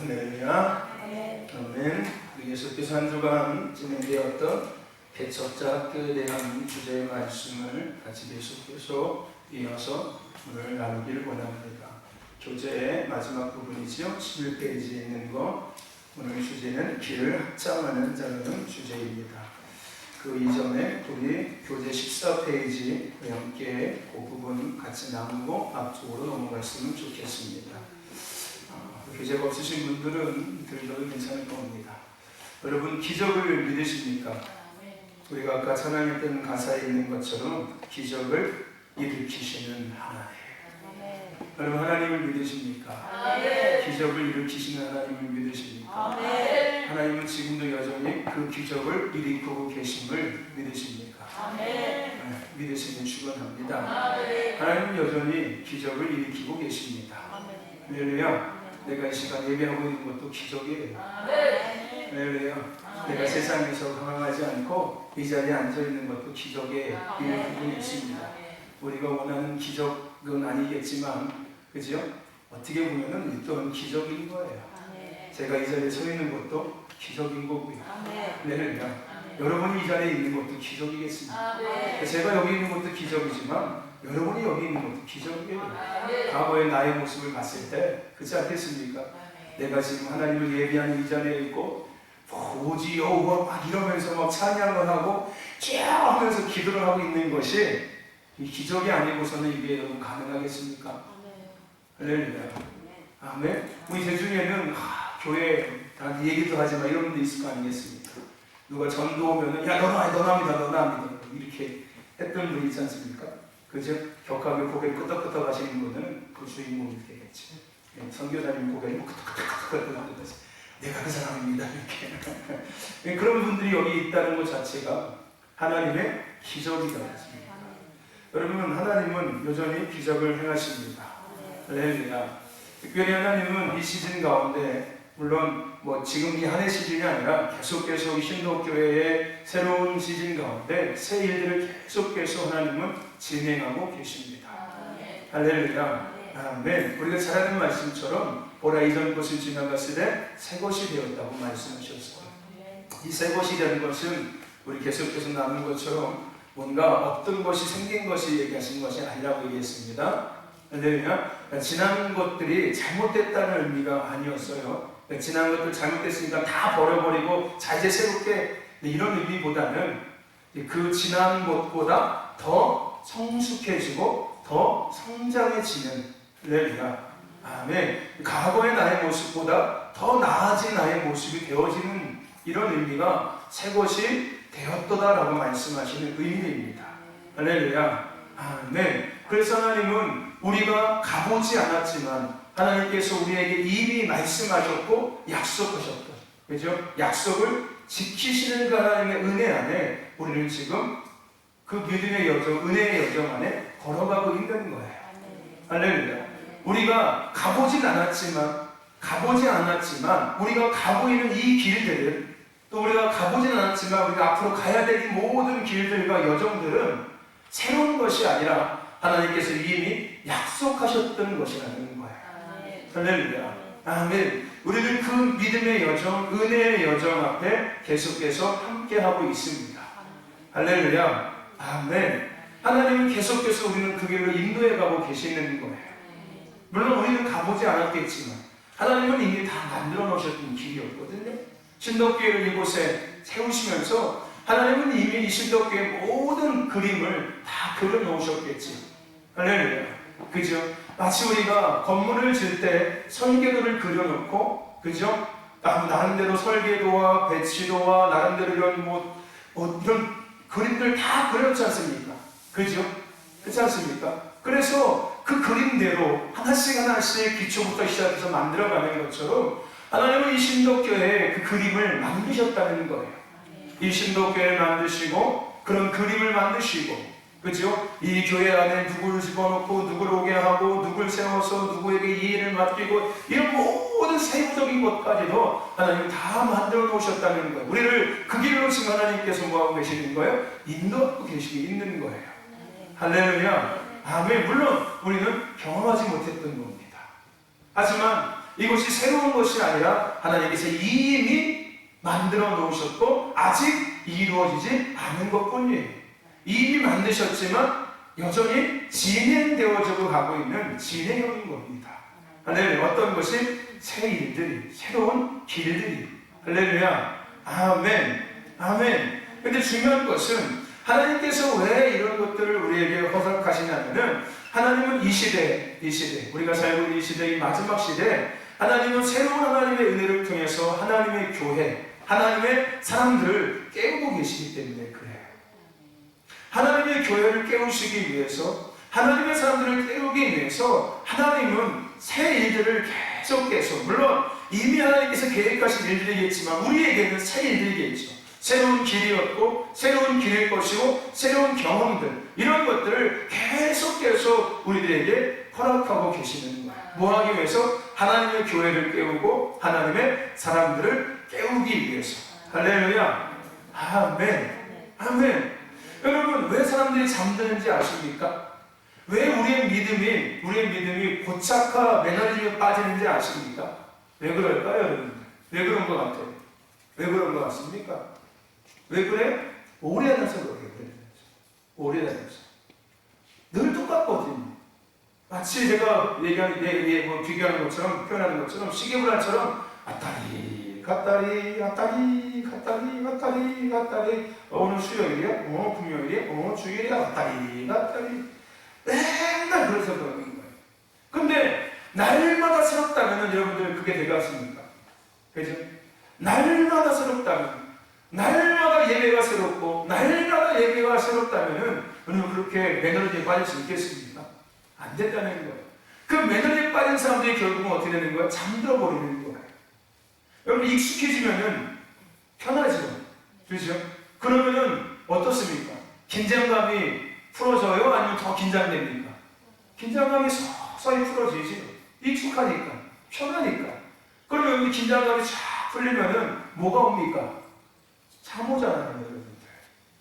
할렐루야. 아멘. 우리 예수께서 한 주간 진행되었던 개척자 학교에 대한 주제의 말씀을 같이 계속해서 이어서 오늘 나누기를 원합니다. 교재의 마지막 부분이죠. 11페이지에 있는 거. 오늘 주제는 길을 확장하는 자라는 주제입니다. 그 이전에 우리 교재 14페이지 함께 그 부분 같이 나누고 앞쪽으로 넘어갔으면 좋겠습니다. 교재가 없으신 분들은 들어도 괜찮을 겁니다. 여러분, 기적을 믿으십니까? 우리가 아까 찬양했던 가사에 있는 것처럼 기적을 일으키시는 하나님. 여러분, 하나님을 믿으십니까? 기적을 일으키시는 하나님을 믿으십니까? 하나님은 지금도 여전히 그 기적을 일으키고 계심을 믿으십니까? 믿으시면 축원합니다. 하나님은 여전히 기적을 일으키고 계십니다. 할렐루야. 내가 이 시간 예배하고 있는 것도 기적이에요. 할렐루야. 내가 세상에서 강하지 않고 이 자리에 앉아 있는 것도 기적이에요. 이런 부분이 있습니다. 우리가 원하는 기적은 아니겠지만, 그죠? 어떻게 보면은 또한 기적인 거예요. 제가 이 자리에 서 있는 것도 기적인 거고요. 할렐루야. 여러분이 이 자리에 있는 것도 기적이겠습니다. 제가 여기 있는 것도 기적이지만 여러분이 여기 있는 것도 기적이에요. 과거의 나의 모습을 봤을 때 그렇지 않겠습니까? 내가 지금 하나님을 예비하는 이 자리에 있고 오지 여호와 막 이러면서 막 찬양을 하고 쫙 하면서 기도를 하고 있는 것이 이 기적이 아니고서는 이게 여러분 가능하겠습니까? 할렐루야. 아멘. 우리 대중에는 교회 다 얘기도 하지만 이런 분도 있을 거 아니겠습니까? 누가 전도 오면은 야 너나 이렇게 했던 분이 있지 않습니까? 그죠? 격하게 고개를 끄덕끄덕 하시는 분은 그 주인공이 되겠지. 선교사님 고개를 끄덕끄덕 하듯이 내가 그 사람입니다 이렇게. 그런 분들이 여기 있다는 것 자체가 하나님의 기적이다 했습니다. 여러분, 하나님은 여전히 기적을 행하십니다. 할렐루야. 특별히 하나님은 이 시즌 가운데 물론 지금 이 한 해 시즌이 아니라 계속해서 신도교회의 새로운 시즌 가운데 새 일들을 계속해서 하나님은 진행하고 계십니다. 할렐루야. 아멘. 우리가 잘 아는 말씀처럼 보라 이전 것을 지나갔을 때 새 것이 되었다고 말씀하셨어요. 이 새 것이 되는 것은 우리 계속해서 나눈 것처럼 뭔가 없던 것이 생긴 것이 얘기하신 것이 아니라고 얘기했습니다. 할렐루야. 지난 것들이 잘못됐다는 의미가 아니었어요. 지난 것들 잘못됐으니까 다 버려버리고 자 이제 새롭게, 이런 의미보다는 그 지난 것보다 더 성숙해지고 더 성장해지는, 할렐루야. 아멘. 과거의 나의 모습보다 더 나아진 나의 모습이 되어지는 이런 의미가 새 것이 되었도다라고 말씀하시는 의미입니다. 할렐루야. 아멘. 그래서 하나님은 우리가 가보지 않았지만 하나님께서 우리에게 이미 말씀하셨고 약속하셨던, 그죠? 약속을 지키시는 그 하나님의 은혜 안에 우리는 지금 그 믿음의 여정, 은혜의 여정 안에 걸어가고 있는 거예요. 할렐루야. 우리가 가보지 않았지만 우리가 가고 있는 이 길들을, 또 우리가 가보진 않았지만 우리가 앞으로 가야 될 이 모든 길들과 여정들은 새로운 것이 아니라 하나님께서 이미 약속하셨던 것이라는 거예요. 할렐루야. 아멘. 우리는 그 믿음의 여정, 은혜의 여정 앞에 계속해서 함께하고 있습니다. 할렐루야. 아멘. 하나님은 계속해서 우리는 그 길로 인도해 가고 계시는 거예요. 물론 우리는 가보지 않았겠지만 하나님은 이미 다 만들어 놓으셨던 길이었거든요. 신덕교회를 이곳에 세우시면서 하나님은 이미 이 신덕교회의 모든 그림을 다 그려 놓으셨겠지. 할렐루야. 그죠? 마치 우리가 건물을 질 때 설계도를 그려놓고, 그죠? 나름대로 설계도와 배치도와 나름대로 이런 그림들 다 그렸지 않습니까? 그죠? 그렇지 않습니까? 그래서 그 그림대로 하나씩 기초부터 시작해서 만들어가는 것처럼 하나님은 이 신덕교회에 그 그림을 만드셨다는 거예요. 이 신덕교회를 만드시고 그런 그림을 만드시고, 그죠? 이 교회 안에 누구를 집어넣고 누구를 오게 하고 누구를 세워서 누구에게 이 일을 맡기고 이런 모든 세부적인 것까지도 하나님 다 만들어 놓으셨다는 거예요. 우리를 그 길로 지금 하나님께서 뭐하고 계시는 거예요? 인도하고 계시고 있는 거예요. 할렐루야. 아멘. 물론 우리는 경험하지 못했던 겁니다. 하지만 이것이 새로운 것이 아니라 하나님께서 이미 만들어 놓으셨고 아직 이루어지지 않은 것뿐이에요. 이미 만드셨지만 여전히 진행되어져 가고 있는 진행형인 겁니다. 할렐루야. 어떤 것이 새 일들이, 새로운 길들이. 할렐루야. 아멘. 아멘. 근데 중요한 것은 하나님께서 왜 이런 것들을 우리에게 허락하시냐면은 하나님은 이 시대, 우리가 살고 있는 이 시대, 이 마지막 시대에 하나님은 새로운 하나님의 은혜를 통해서 하나님의 교회, 하나님의 사람들을 깨우고 계시기 때문에 그래요. 하나님의 교회를 깨우시기 위해서, 하나님의 사람들을 깨우기 위해서 하나님은 새 일들을 계속해서, 물론 이미 하나님께서 계획하신 일들이겠지만 우리에게는 새 일들이겠죠. 새로운 길이었고 새로운 길일 것이고 새로운 경험들, 이런 것들을 계속 우리들에게 허락하고 계시는 거예요. 뭐 하기 위해서? 하나님의 교회를 깨우고 하나님의 사람들을 깨우기 위해서. 할렐루야. 아멘. 아멘. 여러분, 왜 사람들이 잠드는지 아십니까? 왜 우리의 믿음이 고착화 매너리즘에 빠지는지 아십니까? 왜 그럴까요, 여러분? 왜 그런 것 같아요? 왜 그런 것 같습니까? 왜 그래? 오래다녀서 그래요. 오래다녀서. 늘 똑같거든요. 마치 제가 비교하는 것처럼, 표현하는 것처럼, 시계불안처럼 왔다리 갔다리 오늘 수요일이야? 금요일이야? 주일이야? 왔다리 갔다리 맨날 그래서 그러는 거예요. 근데 날마다 새롭다면 여러분들 그게 되겠습니까? 그죠? 날마다 새롭다면, 날마다 예배가 새롭고 날마다 예배가 새롭다면은 우리는 그렇게 매너리즘에 빠질 수 있겠습니까? 안 된다는 거예요. 그 매너리즘에 빠진 사람들이 결국은 어떻게 되는 거예요? 잠들어 버리는 거예요. 여러분, 익숙해지면은 편하죠. 그렇죠? 그러면은 어떻습니까? 긴장감이 풀어져요? 아니면 더 긴장됩니까? 긴장감이 서서히 풀어지죠. 익숙하니까, 편하니까. 그러면 이 긴장감이 쫙 풀리면은 뭐가 옵니까? 잠 오잖아요, 여러분들.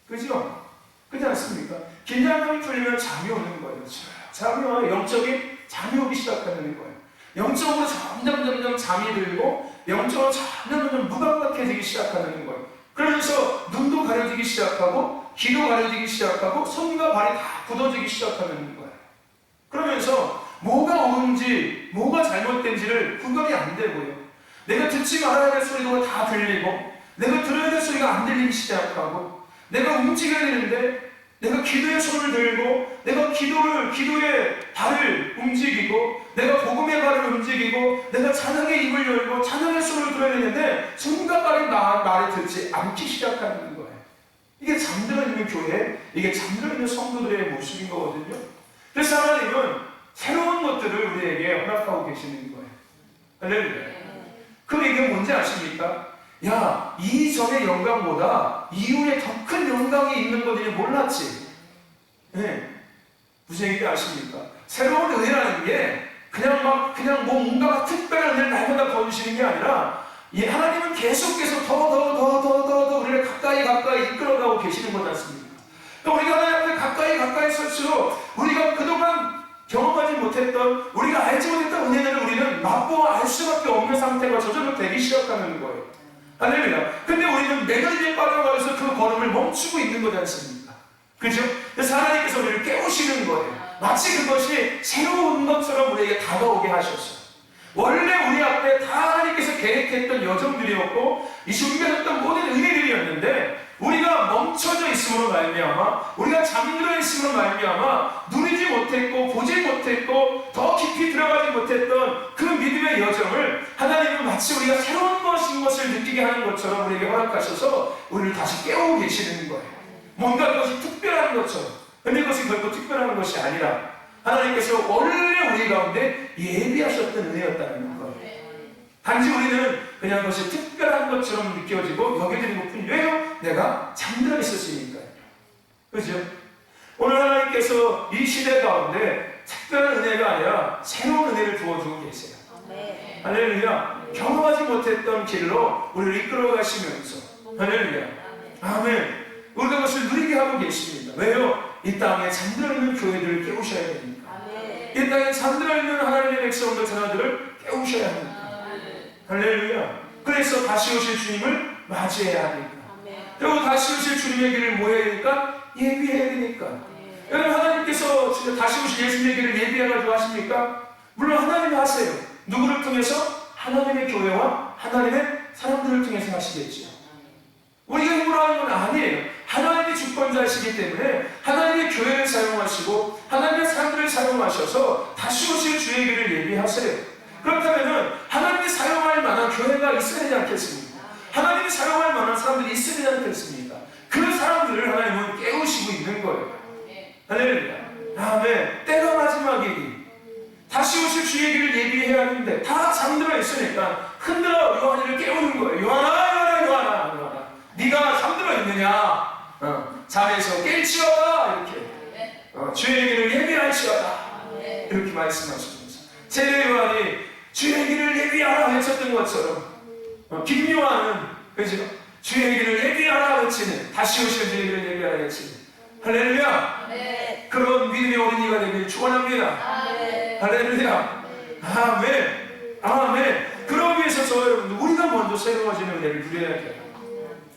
그죠? 그렇지 않습니까? 긴장감이 풀리면 잠이 오는 거예요. 잠이 와요. 영적인 잠이 오기 시작하는 거예요. 영적으로 점점 잠이 들고 영적으로 점점 무감각해지기 시작하는 거예요. 그러면서 눈도 가려지기 시작하고 귀도 가려지기 시작하고 손과 발이 다 굳어지기 시작하는 거예요. 그러면서 뭐가 옳은지 뭐가 잘못된지를 구별이 안 되고요. 내가 듣지 말아야 될 소리가 다 들리고 내가 들어야 될 소리가 안 들리기 시작하고 내가 움직여야 되는데 내가 기도의 손을 들고 내가 기도의 발을 움직이고 내가 복음의 발을 움직이고 내가 찬양의 입을 열고 찬양의 손을 들어야 되는데 손과 발이 말을 듣지 않기 시작하는 거예요. 이게 잠들어 있는 교회, 이게 잠들어 있는 성도들의 모습인 거거든요. 그래서 하나님은 새로운 것들을 우리에게 허락하고 계시는 거예요. 할렐루야. 그럼 이게 뭔지 아십니까? 야, 이전의 영광보다 이후에 더 큰 영광이 있는 것들이 몰랐지. 네. 무슨 얘기인지 아십니까? 새로운 은혜라는 게 그냥 뭔가 특별한 은혜를 날마다 거두시는 게 아니라 하나님은 계속해서 더 우리를 가까이 이끌어가고 계시는 것 같습니다. 그러니까 우리가 하나님 앞에 가까이 설수록 우리가 그동안 경험하지 못했던, 우리가 알지 못했던 은혜들을 우리는 맛보아 알 수밖에 없는 상태가 저절로 되기 시작하는 거예요. 할렐루야. 근데 우리는 매너리즘에 빠져가면서 그 걸음을 멈추고 있는 거지 않습니까? 그죠? 그래서 하나님께서 우리를 깨우시는 거예요. 마치 그것이 새로운 것처럼 우리에게 다가오게 하셨어요. 원래 우리 앞에 다 하나님께서 계획했던 여정들이었고 이 준비했던 모든 은혜들이었는데 우리가 멈춰져 있음으로 말미암아, 우리가 잠들어 있음으로 말미암아 누리지 못했고 보지 못했고 더 깊이 들어가지 못했던 그 믿음의 여정을 하나님은 마치 우리가 새로운 것인 것을 느끼게 하는 것처럼 우리에게 허락하셔서 우리를 다시 깨우고 계시는 거예요. 뭔가 그것이 특별한 것처럼. 근데 그것이 결코 특별한 것이 아니라 하나님께서 원래 우리 가운데 예비하셨던 은혜였다는 거예요. 단지 우리는 그냥 그것이 특별한 것처럼 느껴지고 여겨지는 것뿐이 왜요? 내가 잠들어 있었으니까요. 그죠? 오늘 하나님께서 이 시대 가운데 특별한 은혜가 아니라 새로운 은혜를 부어주고 계세요. 할렐루야. 경험하지 못했던 길로 우리를 이끌어 가시면서 할렐루야. 아멘. 우리가 그것을 누리게 하고 계십니다. 왜요? 이 땅에 잠들어 있는 교회들을 깨우셔야 됩니다. 이 땅에 잠들어 있는 하나님의 백성들 자녀들을 깨우셔야 합니다. 할렐루야. 그래서 다시 오실 주님을 맞이해야 되니까. 그리고 다시 오실 주님의 길을 뭐 해야 되니까? 예비해야 되니까. 여러분, 하나님께서 진짜 다시 오실 예수님의 길을 예비하라고 하십니까? 물론 하나님이 하세요. 누구를 통해서? 하나님의 교회와 하나님의 사람들을 통해서 하시겠지요. 우리가 힘으로 하는 건 아니에요. 하나님이 주권자이시기 때문에 하나님의 교회를 사용하시고 하나님의 사람들을 사용하셔서 다시 오실 주의 길을 예비하세요. 그렇다면 하나님이 사용할 만한 교회가 있어야 되지 않겠습니까? 하나님이 사용할 만한 사람들이 있어야 되지 않겠습니까? 그 사람들을 하나님은 깨우시고 있는 거예요. 할렐루야. 아멘. 때가 마지막이니 다시 오실 주의 길을 예비해야 하는데 다 잠들어 있으니까 흔들어 요한이를 깨우는 거예요. 요한아 네가 잠들어 있느냐? 잠에서 깰지어다. 이렇게 주의 길을 예비할지어다. 이렇게 말씀하시면서 세례 요한이 주의 길을 예비하라 외쳤던 것처럼 김요한은 그죠? 주의 길을 예비하라 외치는, 다시 오실 주의 길을 예비하라 외치는, 할렐루야. 그런 믿음의 어린이가 되길 축원합니다. 할렐루야. 아멘. 아멘. 그러기 위해서 저 여러분들 우리가 먼저 새로워지는 은혜를 누려야 돼요.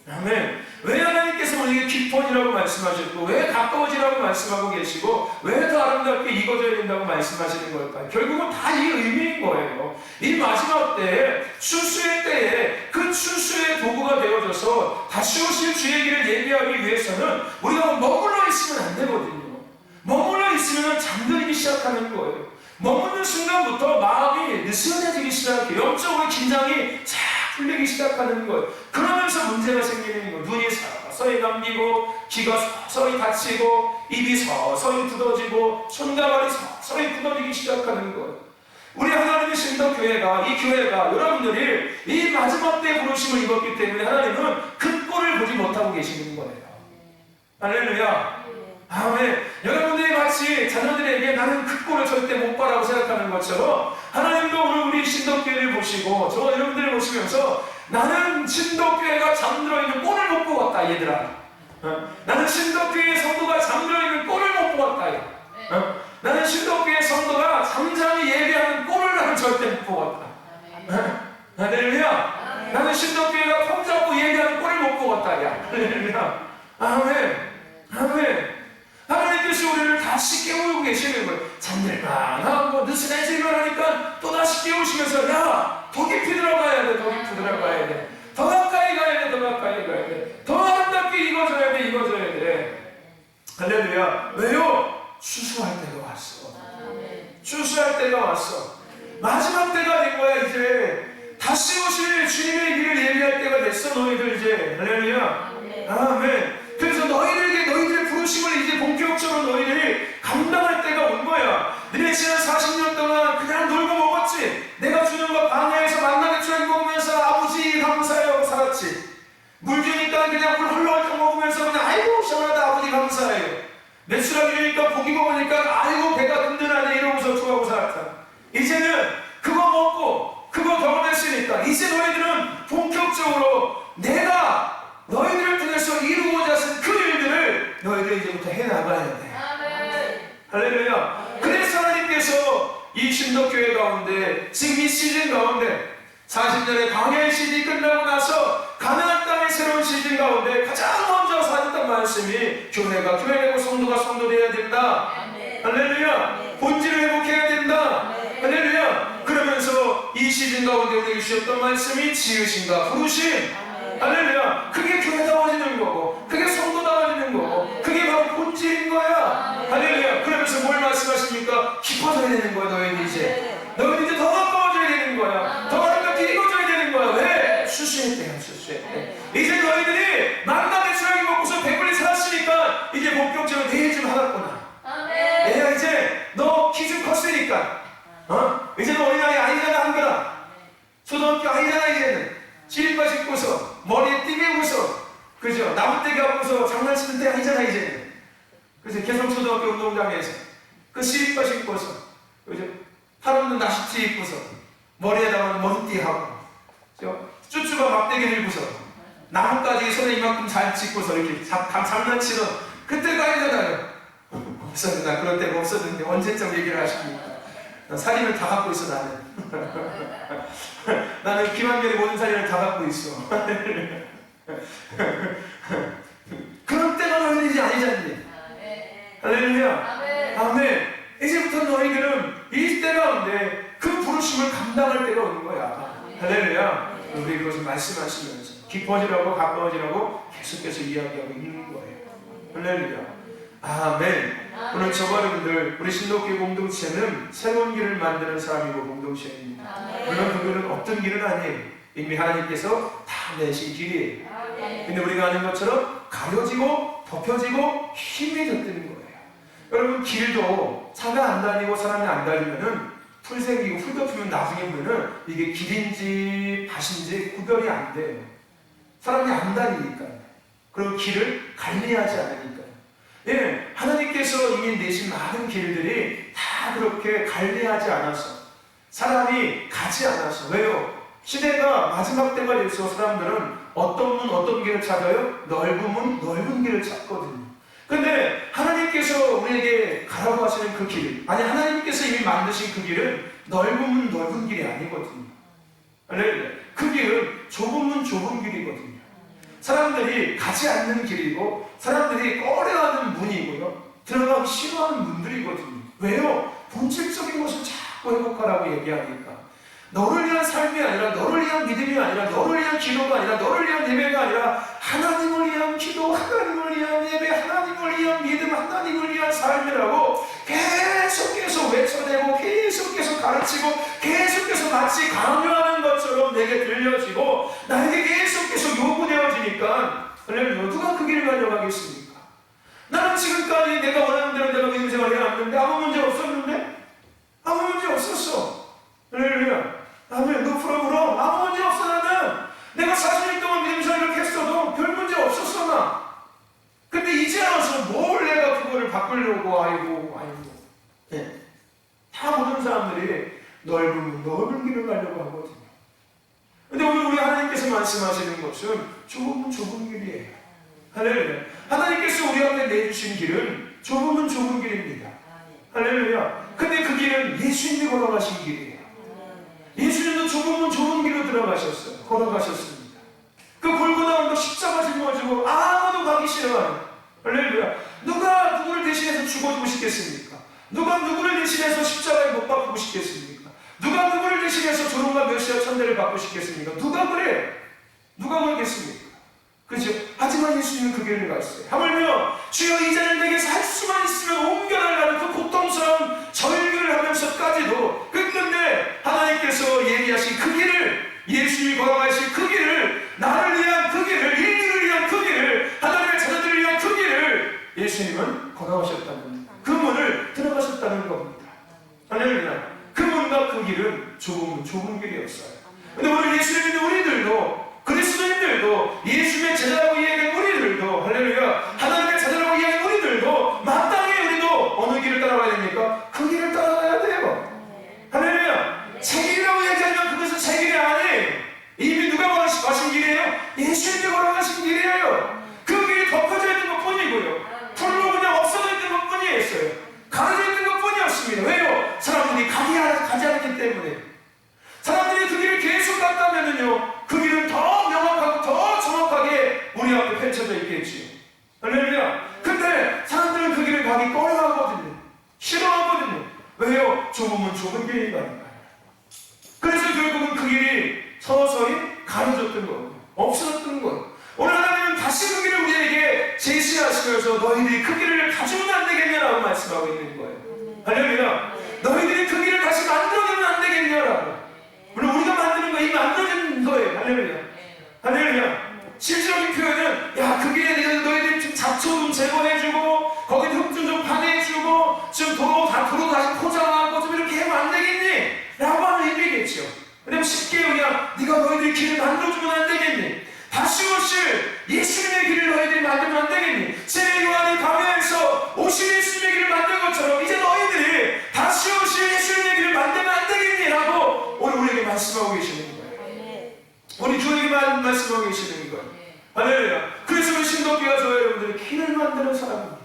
아멘. 왜 하나님께서 우리에게 기뻐지라고 말씀하셨고 왜 가까워지라고 말씀하고 계시고 왜 더 아름답게 익어져야 된다고 말씀하시는 걸까요? 결국은 다 이 의미인 거예요. 이 마지막 때에 추수의 때에 그 추수의 도구가 되어져서 다시 오실 주의 길을 예비하기 위해서는 우리가 머물러 있으면 안 되거든요. 머물러 있으면 잠들기 시작하는 거예요. 머무는 순간부터 마음이 느슨해지기 시작해요. 영적으로 긴장이 쫙 풀리기 시작하는 거예요. 그러면서 문제가 생기는 거예요. 눈이 서서히 감기고 귀가 서서히 닫히고 입이 서서히 굳어지고 손과 발이 서서히 굳어지기 시작하는 거예요. 우리 하나님의 신덕교회가, 이 교회가 여러분들이 이 마지막 때 부르심을 입었기 때문에 하나님은 그 꼴을 보지 못하고 계시는 거예요. 할렐루야. 아멘. 여러분들이 마치 자녀들에게 나는 그 꼴을 절대 못 봐라고 생각하는 것처럼 하나님도 오늘 우리 신덕교회를 보시고 저 여러분들을 보시면서 나는 신덕교회가 잠들어 있는 꼴을 못 보았다 얘들아. 나는 신덕교회 성도가 잠들어 있는 꼴을 못 보았다. 나는 신덕교회 성도가 잠잠히 예배하는 꼴을 나는 절대 못 보았다. 할렐루야. 나는 신덕교회가 폼 잡고 예배하는 꼴을 못 보았다. 할렐루야. 아멘. 아멘. 하나님께서 우리를 다시 깨우고 계시는 거예요. 잠들만하고 느슨해지기만 하니까 또다시 깨우시면서 야, 더 깊이 들어가야 돼. 더 깊이 들어가야 돼. 더 가까이 가야 돼. 더 가까이 가야 돼. 더 아름답게 익어져야 돼. 익어져야 돼. 할렐루야. 왜요? 추수할 때가 왔어. 추수할 때가 왔어. 마지막 때가 된 거야. 이제 다시 오실 주님의 길을 예비할 때가 됐어. 너희들 이제. 할렐루야. 아멘. 그래서 너희들의 부르심을 이제 본격적으로 너희들이 감당할 때가 온 거야. 너네 지난 40년 동안 그냥 놀고 먹었지. 내가 주는 거 방해에서 만나게처럼 먹으면서 아버지 감사해요 살았지. 물 주니까 그냥 물 흘러흘러 먹으면서 그냥 아이고 시원하다 아버지 감사해요. 매출하기 주니까 고기 먹으니까 아이고 배가 든든하네 이러고서 좋아하고 살았다. 이제는 그거 먹고 그거 경험했으니까 이제 너희들은 본격적으로 내가 너희들을 통해서 이루고자 하신 그 일들을 너희들이 이제부터 해나가야 돼. 할렐루야. 그래서 하나님께서 이 신덕교회 가운데 지금 이 시즌 가운데 40년의 광야의 시즌이 끝나고 나서 가나안 땅의 새로운 시즌 가운데 가장 먼저 사셨던 말씀이 교회가 교회되고 성도가 성도되어야 된다. 할렐루야. 본질을 회복해야 된다. 할렐루야. 그러면서 이 시즌 가운데 우리에게 주셨던 말씀이 지으심과 부르심. 할렐루야. 그게 교회다워지는 거고 그게 성도다워지는 거고 그게 바로 본질인 거야. 할렐루야. 그러면서 뭘 말씀하십니까? 깊어져야 되는 거야. 너희들 이제 더 가까워져야 되는 거야. 더 아름답게 익어져야 되는 거야. 왜? 수수의 때야. 수수의 때. 이제 너희들이 만나게 수량이 먹고서 배불리 살았으니까 이제 본격적으로 내 일 좀 하겠구나. 내가 이제 너 키 좀 컸으니까 이제는 어린아이 아니잖아. 한거라. 초등학교 아니잖아. 이제는 시립과 신고서 머리에 띠게 웃어. 그죠? 나무떼기 하고서 장난치는 때 아니잖아. 이제는. 그죠? 개성초등학교 운동장에서 그 시립과 신고서 그죠? 팔 없는 나시티 입고서 머리에다가 머리띠 하고 쭈쭈가 막대기 들고서 나뭇가지 손에 이만큼 잘 짚고서 이렇게 장난치는 그때가 아니잖아요. 없었는데 나 그런 때가 없었는데 언제쯤 얘기를 하십니까? 살인을 다 갖고 있어 나는. 나는 김한별의 모든 살인을 다 갖고 있어. 그런 때가 너희는 이제 아니잖니. 할렐루야. 아멘. 이제부터 너희들은 이 때 가운데 그 부르심을 감당할 때가 오는 거야. 할렐루야. 우리 그것을 말씀하시면서 깊어지라고 가까워지라고 계속해서 이야기하고 있는 거예요. 할렐루야. 아멘. 오늘 저와 여러분들 우리 신도교회 공동체는 새로운 길을 만드는 사람이고 공동체입니다. 물론 그거는 어떤 길은 아니에요. 이미 하나님께서 다 내신 길이에요. 근데 우리가 아는 것처럼 가려지고 덮여지고 희미해졌다는 거예요. 여러분 길도 차가 안 다니고 사람이 안 다니면은 풀 생기고 풀 덮이면 나중에 보면은 이게 길인지 밭인지 구별이 안 돼요. 사람이 안 다니니까. 그리고 길을 관리하지 않으니까. 예, 하나님께서 이미 내신 많은 길들이 다 그렇게 관리하지 않아서 사람이 가지 않아서. 왜요? 시대가 마지막 때가 돼서 사람들은 어떤 문 어떤 길을 찾아요? 넓은 문 넓은 길을 찾거든요. 근데 하나님께서 우리에게 가라고 하시는 그 길, 아니 하나님께서 이미 만드신 그 길은 넓은 문 넓은 길이 아니거든요. 그 길은 좁은 문 좁은 길이거든요. 사람들이 가지 않는 길이고 사람들이 꺼려하는 문이고요, 들어가기 싫어하는 문들이거든요. 왜요? 본질적인 것을 자꾸 회복하라고 얘기하니까. 너를 위한 삶이 아니라, 너를 위한 믿음이 아니라, 너를 위한 기도가 아니라, 너를 위한 예배가 아니라 하나님을 위한 기도, 하나님을 위한 예배, 하나님을 위한 믿음, 하나님을 위한 삶이라고 계속해서 외쳐내고 계속해서 가르치고 계속해서 마치 강요하는 것처럼 내게 들려지고 나에게 계속해서 요구되어지니까 누가 그 길을 가려가겠습니까? 나는 지금까지 내가 원하는 대로 내가 믿음 생활을 해왔는데 아무 문제 없었는데? 아무 문제 없었어. 할렐루야. 아멘. 너 풀어보러 아무 문제 없어. 나는 내가 40년 동안 믿음 생활을 했어도 별 문제 없었어 나. 근데 이제 와서 뭘 내가 그거를 바꾸려고. 아이고 네. 다 모든 사람들이 넓은 길을 가려고 하거든요. 근데 오늘 우리 하나님께서 말씀하시는 것은 좁은 길이에요. 할렐루야. 하나님께서 우리 앞에 내주신 길은 좁은 길입니다. 할렐루야. 근데 그 길은 예수님이 걸어가신 길이에요. 예수님도 좁은 길로 들어가셨어요. 걸어가셨습니다. 그 골고다 언덕 십자가 짊어지고 아무도 가기 싫어하는. 할렐루야. 누가 누구를 대신해서 죽어주고 싶겠습니까? 누가 누구를 대신해서 십자가에 못 박히고 싶겠습니까? 누가 누구를 대신해서 조롱과 멸시와 천대를 받고 싶겠습니까? 누가 그래요? 누가 그러겠습니까? 그죠? 하지만 예수님은 그 길을 갔어요. 하물며 주여 이 자를 내게서 할 수만 있으면 옮겨달라는 그 고통스러운 절규를 하면서까지도 끝는데 하나님께서 얘기하신 그 길을, 예수님이 걸어가신 그 길을, 나를 위한 그 길을, 인류를 위한 그 길을, 하나님의 자녀들을 위한 그 길을 예수님은 걸어가셨다는, 그 문을 들어가셨다는 겁니다. 할렐루야. 그 문과 그 길은 좁은 길이었어요. 근데 오늘 예수를 믿는 우리들도, 그리스도인들도, 예수님의 제자라고 이야기한 우리들도, 할렐루야, 하나님의 제자라고 이야기한 우리들도 마땅히 우리도 어느 길을 따라가야 됩니까? 그 길을 따라가야 돼요. 할렐루야. 제 길이라고 얘기하면 그것은 제 길이 아니에요. 이미 누가 걸어가신 길이에요? 예수님이 걸어가신 길이에요. 그 길이 덮어져 있는 것 뿐이고요, 풀로 그냥 없어져 있는 것 뿐이었어요. 가려져 있는 것 뿐이었습니다. 왜요? 사람들이 가지 않기 때문에. 사람들이 그 길을 계속 갔다면요, 그 길은 더 명확하고 더 정확하게 우리 앞에 펼쳐져 있겠지요. 할렐루야. 근데 사람들은 그 길을 가기 꺼려하거든요. 싫어하거든요. 왜요? 좁은 길이니까요. 그래서 결국은 그 길이 서서히 가려졌던 거예요. 없어졌던 거예요. 오늘 하나님은 다시 그 길을 우리에게 제시하시면서 너희들이 그 길을 가져오면 안 되겠냐라고 말씀하고 있는 거예요. 할렐루야. 너희들이 그 길을 다시 만들어내면 안 되겠냐라고. 물론 우리가 만드는 거 이미 만들어진 거예요. 할렐루야. 할렐루야. 실질적인 표현은, 야, 그 길에 너희들이 좀 잡초 좀 제거해주고 거기 흙 좀 파내주고 좀 도로 다시 포장하고 좀 이렇게 하면 안 되겠니? 라고 하는 의미겠죠. 왜냐면 쉽게 그냥 네가 너희들이 길을 만들어주면 안 되겠니? 다시 오실 예수님의 길을 너희들이 만들면 안 되겠니? 새 요한이 광야에서 오실 예수님의 길을 만든 것처럼 이제 너희들이 다시 오실 예수님의 길을 만들면 안 되겠니? 라고 오늘 우리에게 말씀하고 계시는 거예요. 우리 주님에게 말씀하고 계시는 거예요. 할렐루야. 그래서 우리 신도교회가 저와 여러분들이 길을 만드는 사람입니다.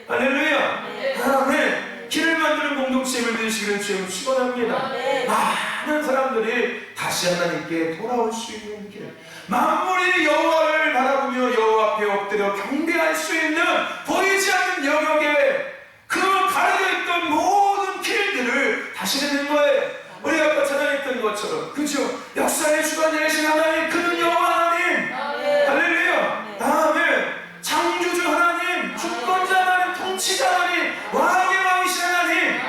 할렐루야. 아멘. 길을 만드는 공동체임을 믿으시기 되시기를 주님 축원합니다. 많은 사람들이 다시 하나님께 돌아올 수 있는 길, 만물이 여호와를 바라보며 여호와 앞에 엎드려 경배할 수 있는 보이지 않는 영역에 그 가려져 있던 모든 길들을 다시 듣는 거예요. 우리 아까 찬양했던 것처럼, 그죠? 역사의 주관자 되신 하나님, 그는 여호와 하나님. 할렐루야. 아멘. 창조주 하나님, 주권자 하나님, 통치자 하나님, 왕의 왕이신 하나님.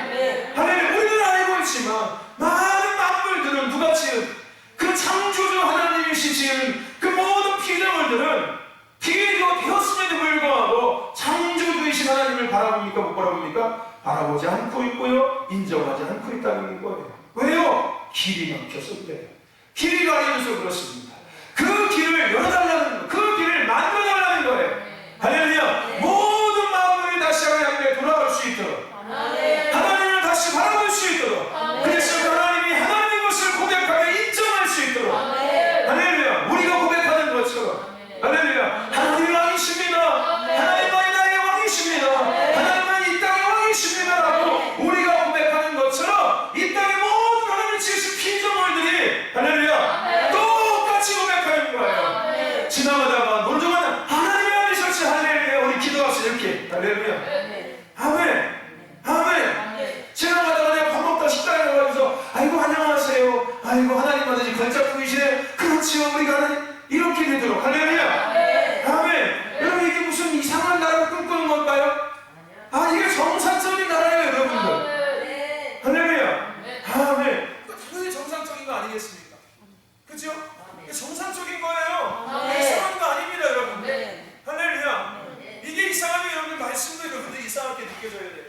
할렐루야. 우리는 알고 있지만 많은 만물들은 누가 지은, 그 창조주 하나님이시 지은 그 모든 피조물들은 피조가 되었음에도 불구하고 창조주이신 하나님을 바라봅니까? 못 바라봅니까? 바라보지 않고 있고요, 인정하지 않고 있다는 거예요. 왜요? 길이 막혀서 그래요. 길이 가려져서 그렇습니다. 그 길을 열어달라는 거, 그 길을 만들어달라는 거예요. 할렐루야. 모든 마음들이 다시 하나님께 돌아올 수 있도록, 하나님을 다시 바라볼 수 있도록, 그래서 하나님이 하나님인 것을 고백하며 인정할 수 있도록, 할렐루야. 우리가 고백하는 것처럼, 할렐루야. 하나님이 왕이십니다. 하나님만이 나의 왕이십니다. 하나님만이 이 땅의 왕이십니다 라고 우리가 고백하는 것처럼, 이 땅의 모든 하나님을 지으신 피조물들이, 할렐루야, 똑같이 고백하는 거예요. 지나가다가 놀조가는 하나님이 아니셨지, 할렐루야. 우리 기도하시 이렇게, 할렐루야. 아멘. 아멘. 지나가다가 내가 밥 먹다 식당에 가서 아이고 안녕하세요, 아이고 하나님 아버지 걸작품이시네, 그렇지요 우리가 하나님, 이렇게 되도록, 할렐루야. 아멘. 여러분, 이게 무슨 이상한 나라를 꿈꾸는 건가요? 아, 이게 정상적인 나라예요, 여러분들. 할렐루야. 아멘. 당연히 정상적인 거 아니겠습니까? 그죠? 이게 정상적인 거예요. 이상한 거 아닙니다, 여러분들. 할렐루야. 이게 이상하면 여러분들 말씀도 여러분들 이상하게 느껴져야 돼요.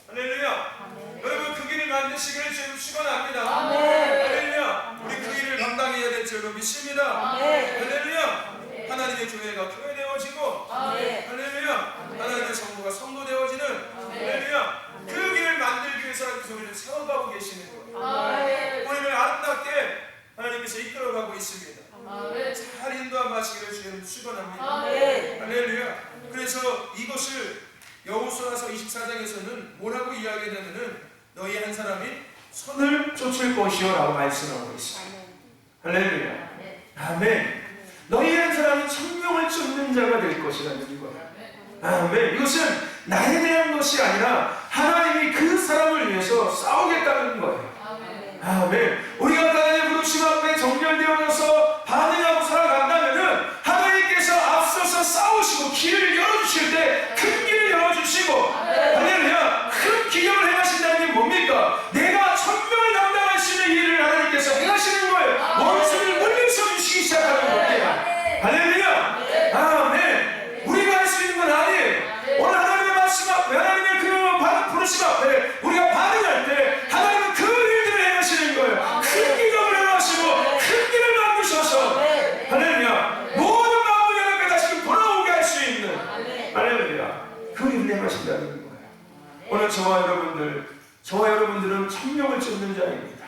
할렐루야. 여러분, 그 길을 만드시기를 주님 축원합니다. 할렐루야. 우리 그 길을 감당해야 될 줄로 믿습니다. 할렐루야. 하나님의 교회가 교회되어지고, 할렐루야. 하나님의 성도가 성도되어지는, 할렐루야. 그 길을 만들기 위해서 우리를 세워가고 계시는 거예요. 우리를 아름답게 하나님께서 이끌어가고 있습니다. 잘 인도하시기를 주님 축원합니다. 할렐루야. 그래서 이것을 여호수아서 24장에서는 뭐라고 이야기하냐면은, 너희 한 사람이 선을 쫓을 것이요 라고 말씀하고 있습니다. 할렐루야. 아멘. 너희 한 사람이 천명을 쫓는 자가 될 것이라는 거예요. 아멘. 이것은 나에 대한 것이 아니라 하나님이 그 사람을 위해서 싸우겠다는 거예요. 아멘. 우리가 하나님의 부르심 앞에 정결되어져서 반응하고 살아간다면은, 하나님께서 앞서서 싸우시고 길을 열어주실 때 큰 길을 열어주시고, 할렐루야, 큰 기적을 행하신다는 게 뭡니까? 내가 천명을 감당할 수 있는 일을 하나님께서 행하시는 거예요. 원수를 물리쳐 주시기 시작하는 겁니다. 할렐루야. 아멘. 우리가 할 수 있는 건 아니에요. 오늘 하나님의 말씀 앞에, 하나님의 그 부르심 앞에 우리가 반응할 때 하나님은 그 일들을 행하시는 거예요. 큰 기적을 행하시고 큰 길을 만드셔서, 할렐루야, 모든 마음을 하나님께 다시 돌아오게 할 수 있는, 할렐루야, 그 일을 행하신다는 거예요. 오늘 저와 여러분들은 천명을 쫓는 자입니다.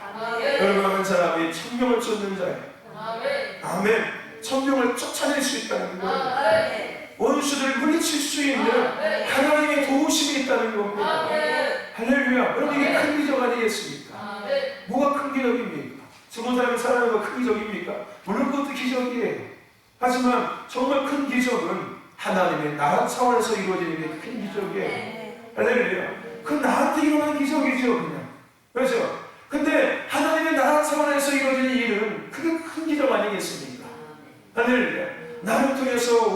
여러분 한 사람이 천명을 쫓는 자예요. 아멘. 천명을 쫓아낼 수 있다는 거예요. 원수들을 물리칠 수 있는 하나님의 도우심이 있다는 겁니다. 할렐루야. 여러분, 이게 큰 기적 아니겠습니까? 뭐가 큰 기적입니까? 죽은 사람이 살아나는 거 큰 기적입니까? 물론 그것도 기적이에요. 하지만 정말 큰 기적은 하나님의 나라 차원에서 이루어지는 게 큰 기적이에요. 할렐루야. 그건 나한테 일어나는 기적이죠, 그냥. 그렇죠? 근데 하나님의 나라 차원에서 이루어지는 일은 그게 큰 기적 아니겠습니까? 할렐루야. 나를 통해서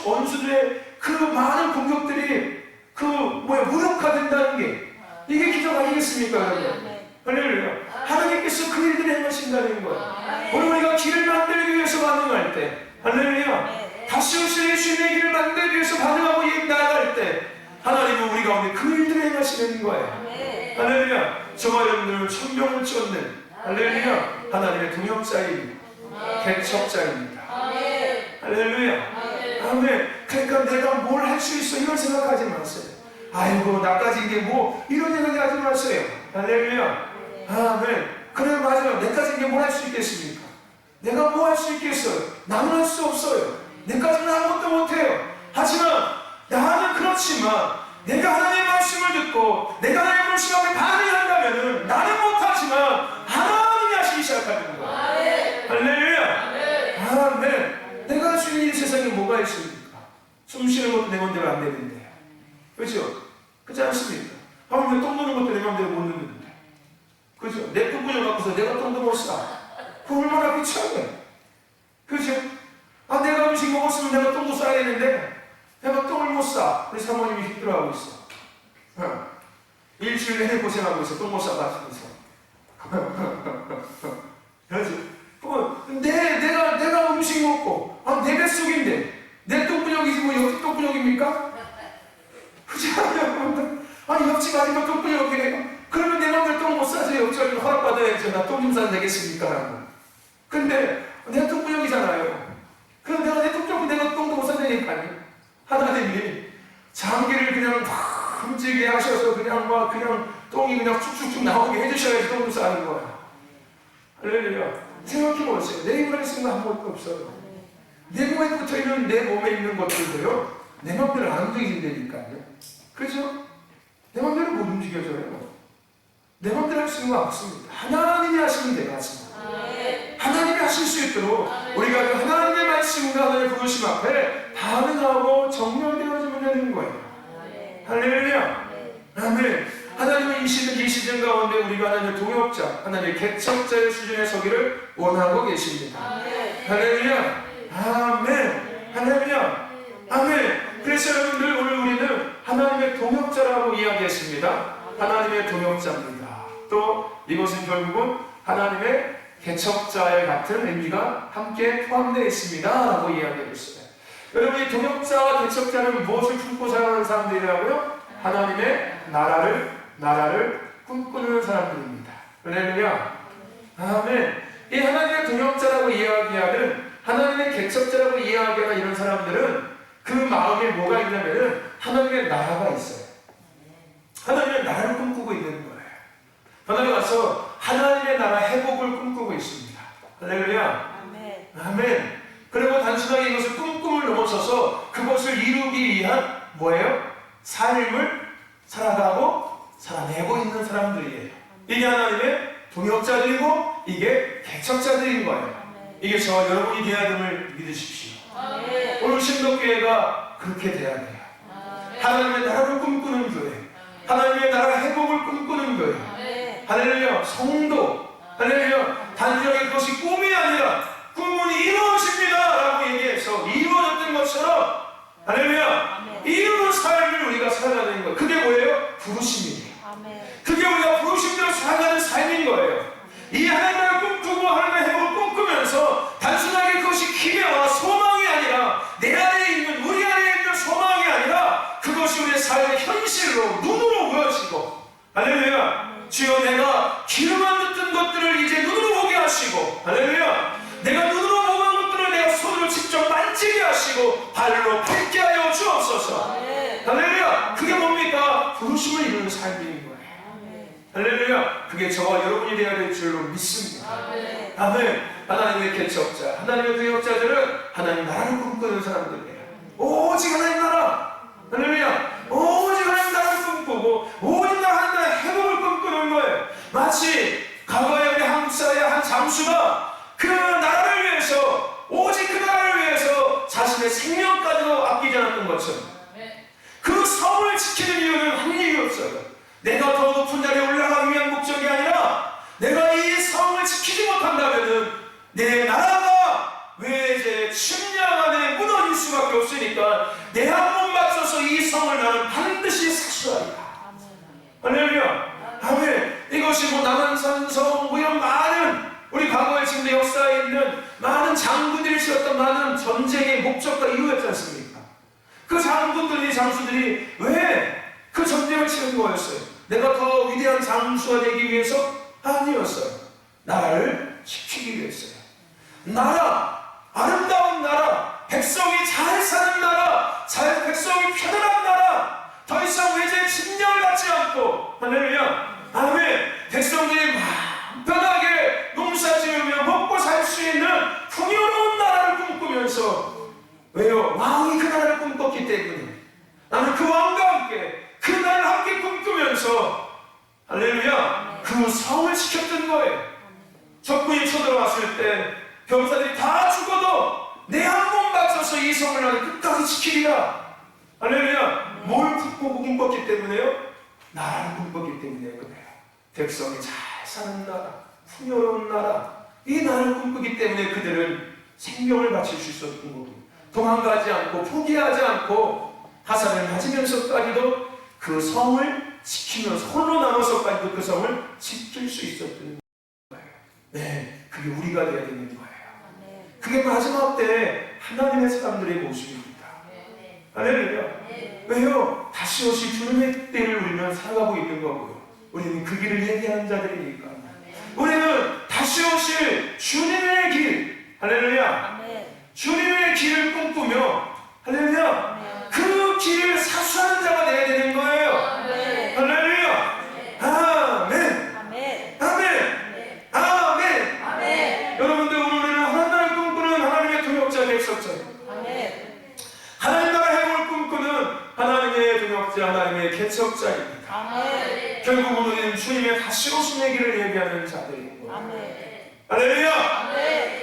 원수들의 그 많은 공격들이 무력화된다는 게, 이게 기적 아니겠습니까, 여러분? 할렐루야. 하나님께서 그 일들을 행하신다는 거예요. 오늘 우리가 길을 만들기 위해서 반응할 때, 할렐루야, 다시 오실 예수님의 길을 만들기 위해서 반응하고 나아갈 때, 하나님은 우리 가운데 그 일들을 행하시는 거예요. 할렐루야. 저와 여러분들은 천명을 쫓는, 할렐루야, 하나님의 동역자입니다. 개척자입니다. 할렐루야. 아멘. 그러니까 내가 뭘 할 수 있어 이런 생각하지 마세요. 아이고 나까지 이게 뭐 이런 생각이 하지 마세요. 할렐루야. 아멘. 그래, 맞아요. 내까지 이게 뭘 할 수 있겠습니까? 내가 뭐 할 수 있겠어요? 나는 할 수 없어요. 내까지는 아무것도 못해요. 하지만 나는 그렇지만 내가 하나님의 말씀을 듣고 내가 하나님의 말씀 앞에 반응한다면 나는 못하지만 하나님이 하시기 시작하는 거예요. 할렐루야. 아멘. 내가 할 수 있는 이 세상에 뭐가 있습니까? 숨 쉬는 것도 내 맘대로 안 되는데, 그렇죠? 그렇지 않습니까? 하물며 똥 누는 것도 내 맘대로 못 누는데, 그렇죠? 내 똥구멍 갖고서 내가 똥도 못 싸. 그 얼마나 비참해. 그렇죠? 아, 내가 음식 먹었으면 내가 똥도 싸야 되는데 내가 똥을 못 싸. 우리 사모님이 힘들어하고 있어. 일주일 내내 고생하고 있어. 똥 못 싸가지고서. 그렇지? 내가 음식 먹고, 아, 내 뱃속인데 내 똥구녕이지 뭐 옆집 똥구녕입니까? 그렇지 않아요? 아니, 옆집 아니면 똥구녕이래요. 그러면 내 맘대로 똥 못 싸서 옆집 아니면 허락받아야죠. 나 똥 좀 싸도 되겠습니까? 라고. 근데 내가 똥구녕이잖아요. 그럼 내가 똥도 못 싸다니까요. 하나님이 장기를 그냥 막 흠지게 하셔서 그냥 똥이 그냥 쭉쭉쭉 나오게 해주셔야지 똥도 싸는 거야. 할렐루야. 생각해보세요. 내 힘으로 할 수 있는 거 아무것도 없어요. 내 몸에 붙어있는 내 몸에 있는 것들도요, 내 맘대로 안 움직인다니까요. 그죠? 내 맘대로 못 움직여져요. 내 맘대로 할 수 있는 거 없습니다. 하나님이 하시면 되겠습니다. 하나님이 하실 수 있도록 우리가 하나님의 말씀과 하나님의 부르심 앞에 반응하고 정렬되어지면 되는 거예요. 할렐루야. 아멘. 하나님은 이 시즌 가운데 우리가 하나님의 동역자, 하나님의 개척자의 수준에 서기를 원하고 계십니다. 할렐루야. 아멘. 할렐루야. 아멘. 그래서 여러분들, 오늘 우리는 하나님의 동역자라고 이야기했습니다. 하나님의 동역자입니다. 또 이것은 결국은 하나님의 개척자의 같은 의미가 함께 포함되어 있습니다 라고 이야기했어요. 여러분, 이 동역자와 개척자는 무엇을 품고 살아가는 사람들이라고요? 하나님의 나라를 꿈꾸는 사람들입니다. 할렐루야. 아멘. 이 하나님의 동역자라고 이야기하는, 하나님의 개척자라고 이야기하는 이런 사람들은 그 마음에 뭐가 있냐면은 하나님의 나라가 있어요. 하나님의 나라를 꿈꾸고 있는 거예요. 하나님 와서 하나님의 나라 회복을 꿈꾸고 있습니다. 할렐루야. 아멘. 아멘. 그리고 단순하게 이것을 꿈꿈을 넘어서서 그것을 이루기 위한 뭐예요? 삶을 살아가고 살아내고 있는 사람들이에요. 이게 하나님의 동역자들이고 이게 개척자들인 거예요. 이게 저와 여러분이 되어야 됨을 믿으십시오. 오늘 신덕교회가 그렇게 돼야 돼요. 하나님의 나라를 꿈꾸는 교회, 하나님의 나라 회복을 꿈꾸는 교회. 할렐루야. 성도, 할렐루야. 단순하게 그것이 꿈이 아니라 꿈은 이루어집니다 라고 얘기해서 이루어졌던 것처럼, 할렐루야, 이루는 삶을 우리가 살아가는 거예요. 그게 뭐예요? 부르심이에요. 그게 우리가 부르심대로 살아가는 삶인 거예요. 이 하나님을 꿈꾸고 하나님의 회복을 꿈꾸면서 단순하게 그것이 기대와 소망이 아니라, 내 안에 있는, 우리 안에 있는 소망이 아니라 그것이 우리의 삶의 현실로 눈으로 보여지고, 할렐루야. 주여, 내가 귀로만 듣던 것들을 이제 눈으로 보게 하시고, 할렐루야, 내가 눈으로 보는 것들을 내가 손으로 직접 만지게 하시고 발로 밟게 하여 주옵소서. 할렐루야. 그게 뭡니까? 부르심을 이루는 삶인 거예요. 할렐루야. 그게 저와 여러분이 되어야 될 줄로 믿습니다. 아멘. 하나님의 개척자, 하나님의 동역자들은 하나님 나라를 꿈꾸는 사람들이에요. 오직 하나님 나라, 할렐루야, 오직 하나님 나라를 꿈꾸고 오직 하나님 나라의 회복을 꿈꾸는 거예요. 마치 과거에 우리 한국 사회의 한 장수가 그 나라를 위해서, 오직 그 나라를 위해서 자신의 생명까지도 아끼지 않았던 것처럼, 그 성을 지키는 이유는 한 이유였어요. 내가 더 높은 자리에 올라가기 위한 목적이 아니라, 내가 이 성을 지키지 못한다면 내 나라가 외제 침략 안에 무너질 수밖에 없으니까 내 한 몸 바쳐서 이 성을 나는 반드시 사수하리라. 할렐루야. 아멘. 이것이 뭐 남한산성 뭐 이런 많은, 우리 과거에 지금 역사에 있는 많은 장군들이 치렀던 많은 전쟁의 목적과 이유였지 않습니까? 그 장군들이, 장수들이 왜 그 전쟁을 치른 거였어요? 내가 더 위대한 장수가 되기 위해서? 아니었어요. 나라를 지키기 위해서요. 나라, 아름다운 나라, 백성이 잘 사는 나라, 백성이 편안한 나라, 더 이상 외제의 침략을 받지 않고, 할렐루야, 아멘, 백성들이 마음 편하게 농사 지으며 먹고 살 수 있는 풍요로운 나라를 꿈꾸면서, 왜요? 왕이 그 나라를 꿈꿨기 때문에 나는 그 왕과 함께 병사들이 다 죽어도 내 한 몸 바쳐서 이 성을 나는 끝까지 지키리라. 할렐루야. 뭘 꿈꿨기 때문에요? 나라를 꿈꿨기 때문에 그래요. 백성이 잘 사는 나라, 풍요로운 나라, 이 나라를 꿈꾸기 때문에 그들은 생명을 바칠 수 있었던 거고, 도망가지 않고 포기하지 않고 화살을 맞으면서까지도 그 성을 지키면서 홀로 남아서까지도 그 성을 지킬 수 있었던 거예요. 네, 그게 우리가 되어야 되는 거예요. 그게 마지막 때 하나님의 사람들의 모습입니다. 할렐루야. 왜요? 다시 오실 주님의 때를 우리는 살아가고 있는 거고요. 우리는 그 길을 얘기하는 자들이니까. 우리는 다시 오실 주님의 길, 할렐루야. 주님의 길을 꿈꾸며, 할렐루야. 그 길을 사수하는 자가 되어야 되는 거예요. 할렐루야. 아멘. 아멘. 아멘. 여러분들, 우리는 하나님을 꿈꾸는 하나님의 동역자 백성자예요. 하나님 나라 해볼 꿈꾸는 하나님의 동역자, 하나님의 개척자입니다. 결국은 우리는 주님의 다시 오심의 길을 얘기하는 자들인 거예요. 할렐루야.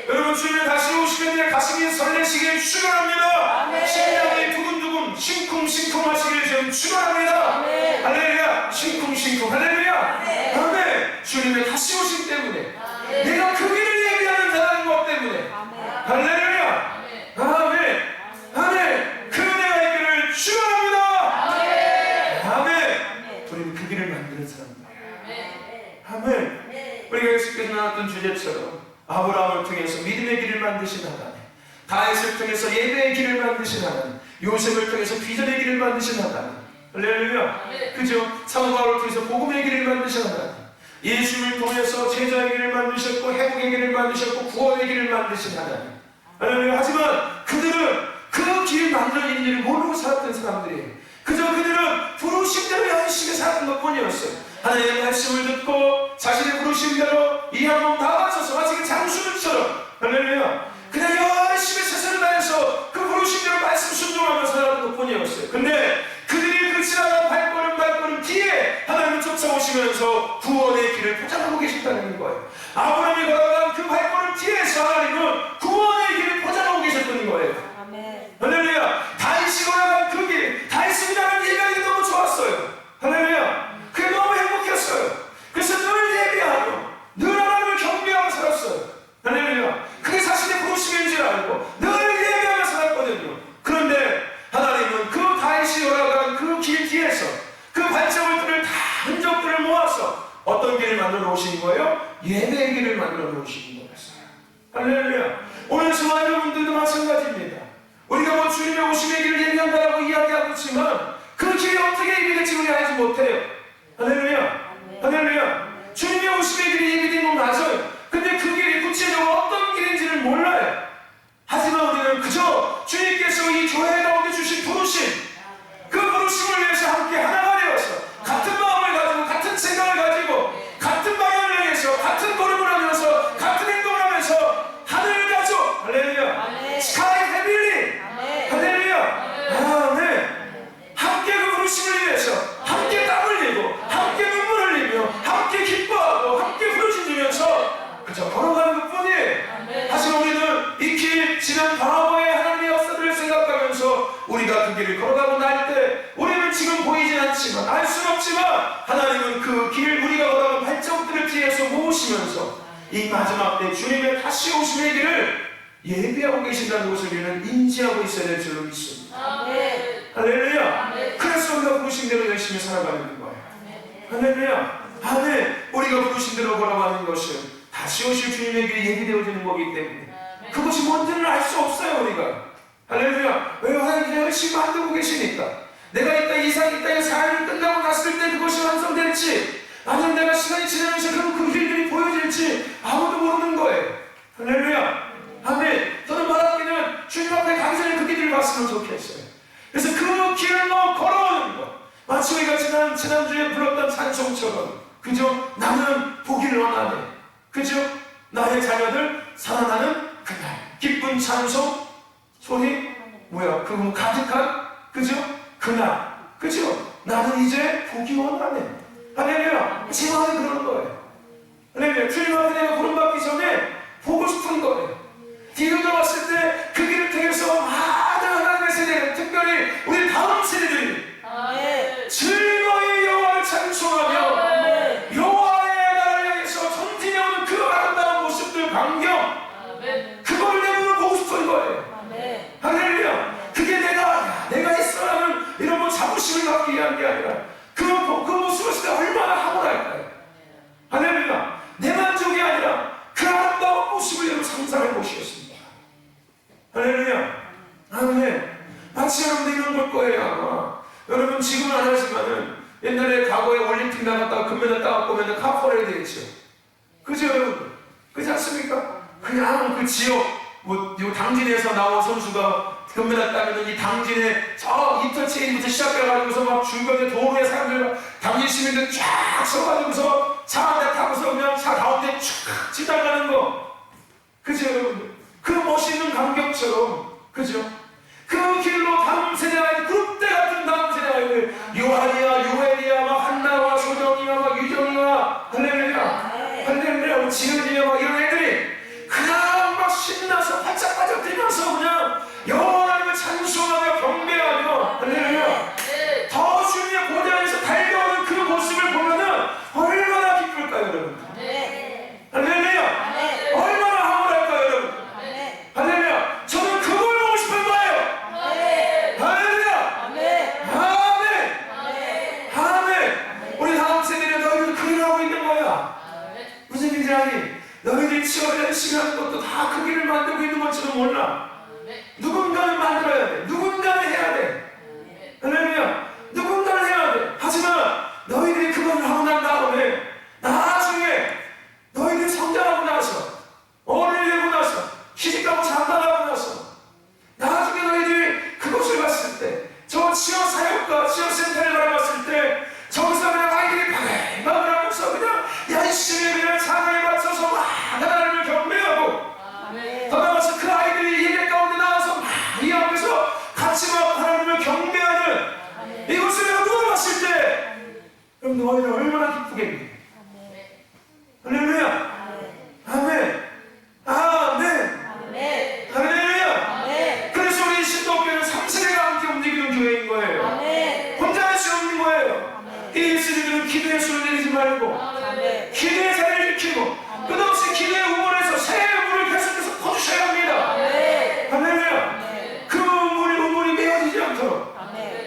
여러분, 주님의 다시 오시는 날 가슴이 설레시길 축원합니다. 심장이 두근두근 싱쿵싱쿵 하시길 지금 축원합니다. 할렐루야. 싱쿵싱쿵. 할렐루야. 아멘. 주님의 다시 오심 때문에, 내가 그 길을 얘기하는 자라는 것 때문에, 할렐루야. 아멘. 아멘. 그 은혜가 있기를 축원합니다. 아멘. 우리는 그 길을 만드는 사람입니다. 아멘. 우리가 계속해서 나눴던 주제처럼 아브라함을 통해서 믿음의 길을 만드신 하나님, 다윗을 통해서 예배의 길을 만드신 하나님, 요셉을 통해서 비전의 길을 만드신 하나님, 할렐루야. 그죠? 사도 바울을 통해서 복음의 길을 만드신 하나님, 예수를 통해서 제자의 길을 만드셨고 회복의 길을 만드셨고 구원의 길을 만드신 하나님, 할렐루야. 하지만 그들은 그 길을 만드는 일을 모르고 살았던 사람들이에요. 그저 그들은 부르심대로 열심히 살았던 것 뿐이었어요. 하나님의 말씀을 듣고 자신의 부르심대로 이 한 몸 다 바쳐서 마치 장수들처럼, 할렐루야, 그냥 열심히 최선을 다해서 그 부르심대로 말씀 순종하며 살았던 것 뿐이었어요. 근데 그들이 그 지나간 발걸음 뒤에 하나님을 쫓아오시면서 구원의 길을 포장하고 계셨다는 거예요. 아브라함이 걸어간 그 발걸음 뒤에서 하나님은 구원의 길을 포장하고 계셨던 거예요. 할렐루야. 다윗이 걸어간 그 길, 다윗이 나는 예배하기 너무 좋았어요. 할렐루야. 그게 너무 행복했어요. 그래서 늘 예배하며 늘 하나님을 경배하며 살았어요. 할렐루야. 그게 자신의 부르심인 줄 알고 늘 예배하며 살았거든요. 그런데 하나님은 그 다윗이 걸어간 그 길 뒤에서 그 발자국들을 다 흔적들을 모아서 어떤 길을 만들어 놓으신 거예요? 예배의 길을 만들어 놓으신 거였어요. 할렐루야. 오늘 저와 여러분들도 마찬가지입니다. 우리가 뭐 주님의 오심의 길을 얘기한다라고 이야기하고 있지만 그 길이 어떻게 예비될지 우리가 알지 못해요. 할렐루야. 할렐루야. 주님의 오심의 길이 예비된 건 맞아요. 근데 그 길이 구체적으로 어떤 길인지를 몰라요. 하지만 우리는 그저 주님께서 이 교회 가운데 주신 부르심, 그 부르심을 위해서 함께 하나가 되어서 같은 마음을 가지고 같은 생각을 가지고 같은 방향을 향해서 같은 걸음을 하면서 같은 행동을 하면서 하늘을 가져, 할렐루야, 스카이 패밀리, 할렐루야, 아멘. 함께 그 부르심을 위해서 함께 땀 흘리고 함께 눈물 흘리며 함께 기뻐하고 함께 부르짖으면서 그저 걸어가는 것뿐이에요. 하지만 우리는 익히 지난 과거의 하나님의 역사들을 생각하면서 우리가 그 길을 걸어가고 날 때 우리는 지금 보이진 않지만, 알 수는 없지만 하나님은 그 길, 우리가 걸어가는 발자국들을 뒤에서 모으시면서 이 마지막 때 주님의 다시 오심의 길을 예비하고 계신다는 것을 우리는 인지하고 있어야 될 줄로 믿습니다. 할렐루야. 그래서 우리가 부르신 대로 열심히 살아가는 거예요. 할렐루야. 아멘. 우리가 부르신 대로 걸어가는 것은 다시 오실 주님의 길이 예비되어지는 거기 때문에 그것이 뭔지는 알 수 없어요, 우리가. 할렐루야. 왜요? 하나님 열심히 만들고 계시니까. 내가 이 땅의 삶이 끝나고 났을 때 그것이 완성될지, 아니면 내가 시간이 지나면서 그 길들이 보여질지 아무도 모르는 거예요. 할렐루야. 아멘. 저는 바라기는 주님 앞에 가기 전에 그 길을 봤으면 좋겠어요. 그래서 그 길을 걸어오는 것, 마치 우리가 지난주에 불렀던 찬송처럼, 그죠? 나는 보기를 원하네. 그죠? 나의 자녀들 살아나는 그날 기쁜 찬송 소리, 뭐야, 그거 가득한, 그죠? 그날, 그죠? 나는 이제 보기 원하네. 할렐루야. 제 마음이 그러는 거예요. 할렐루야. 주님 앞에 내가 부름받기 전에 보고 싶은 거예요. 상상해 보시겠습니다. 할렐루야. 아멘. 마치 여러분들 이런 걸 거예요. 아마 여러분 지금은 안 하지만은 옛날에 과거에 올림픽 나갔다가 금메달 따갖고 맨날 카퍼레이드 했죠. 그죠 여러분? 그렇지 않습니까? 그냥 그 지역 뭐 당진에서 나온 선수가 금메달 따면 이 당진에 저 인터체인부터 시작해가지고서 막 주변에 도로에 사람들 당진 시민들 쫙 서가지고서 차 한 대 타고서 그냥 차 가운데 쫙 지나가는 거. 그죠 여러분들? 그 멋있는 감격처럼 그죠? 그 길로 다음 세대가 그룹대 같은 다음 세대가 요한이야 요엘이야 막 한나와 소정이야 막 유정이야 할렐루야 할렐루야 뭐 지은이야 막 이런 애들이 그냥 막 신나서 바짝바짝 뛰면서 그냥 영원하게 찬송하며 경배하며 할렐루야 더 주님의 고대에서 달려오는 그 모습을 보면은 얼마나 기쁠까요 여러분? 할렐루야 얼마나 황홀할까요 여러분? 할렐루야 저는 그걸 보고 싶은 거예요. 할렐루야 아멘 아멘 우리 다음 세대는 너희들 그 일을 하고 있는 거야. 무슨 일인지 아니? 너희들이 치열히 열심히 하는 것도 다 그 길을 만들고 있는 것처럼 몰라. 누군가는 만들어야 돼. 누군가는 해야 돼. 할렐루야 누군가는 해야 돼. 하지만 너희들이 그걸 하고 난 다음에 나중에 너희들이 성장하고 나서 어른이 되고 나서 시집가고 장가가고 나서 나중에 너희들이 그것을 봤을 때 저 지역사역과 지역센터를 바라봤을 때 저기서 그냥 아이들이 바글바글 하면서 그냥 열심히 그냥 찬양에 맞춰서 막 하나님을 경배하고 더 나아가서 그 아이들이 예배 가운데 나와서 막 이 앞에서 같이 막 하나님을 경배하는 이것을 내가 누가 봤을 때 그럼 너희는 얼마나 기쁘겠니? 할렐루야 아멘 아멘 할렐루야 그래서 우리 신도교회는 3세대가 함께 움직이는 교회인 거예요. 혼자 할 수 없는 거예요. 이 예수님들은 기도의 수를 내리지 말고 기도의 자리를 지키고 끝없이 기도의 우물에서 새 물을 계속해서 퍼주셔야 합니다. 할렐루야 그 우물이 메어지지 않도록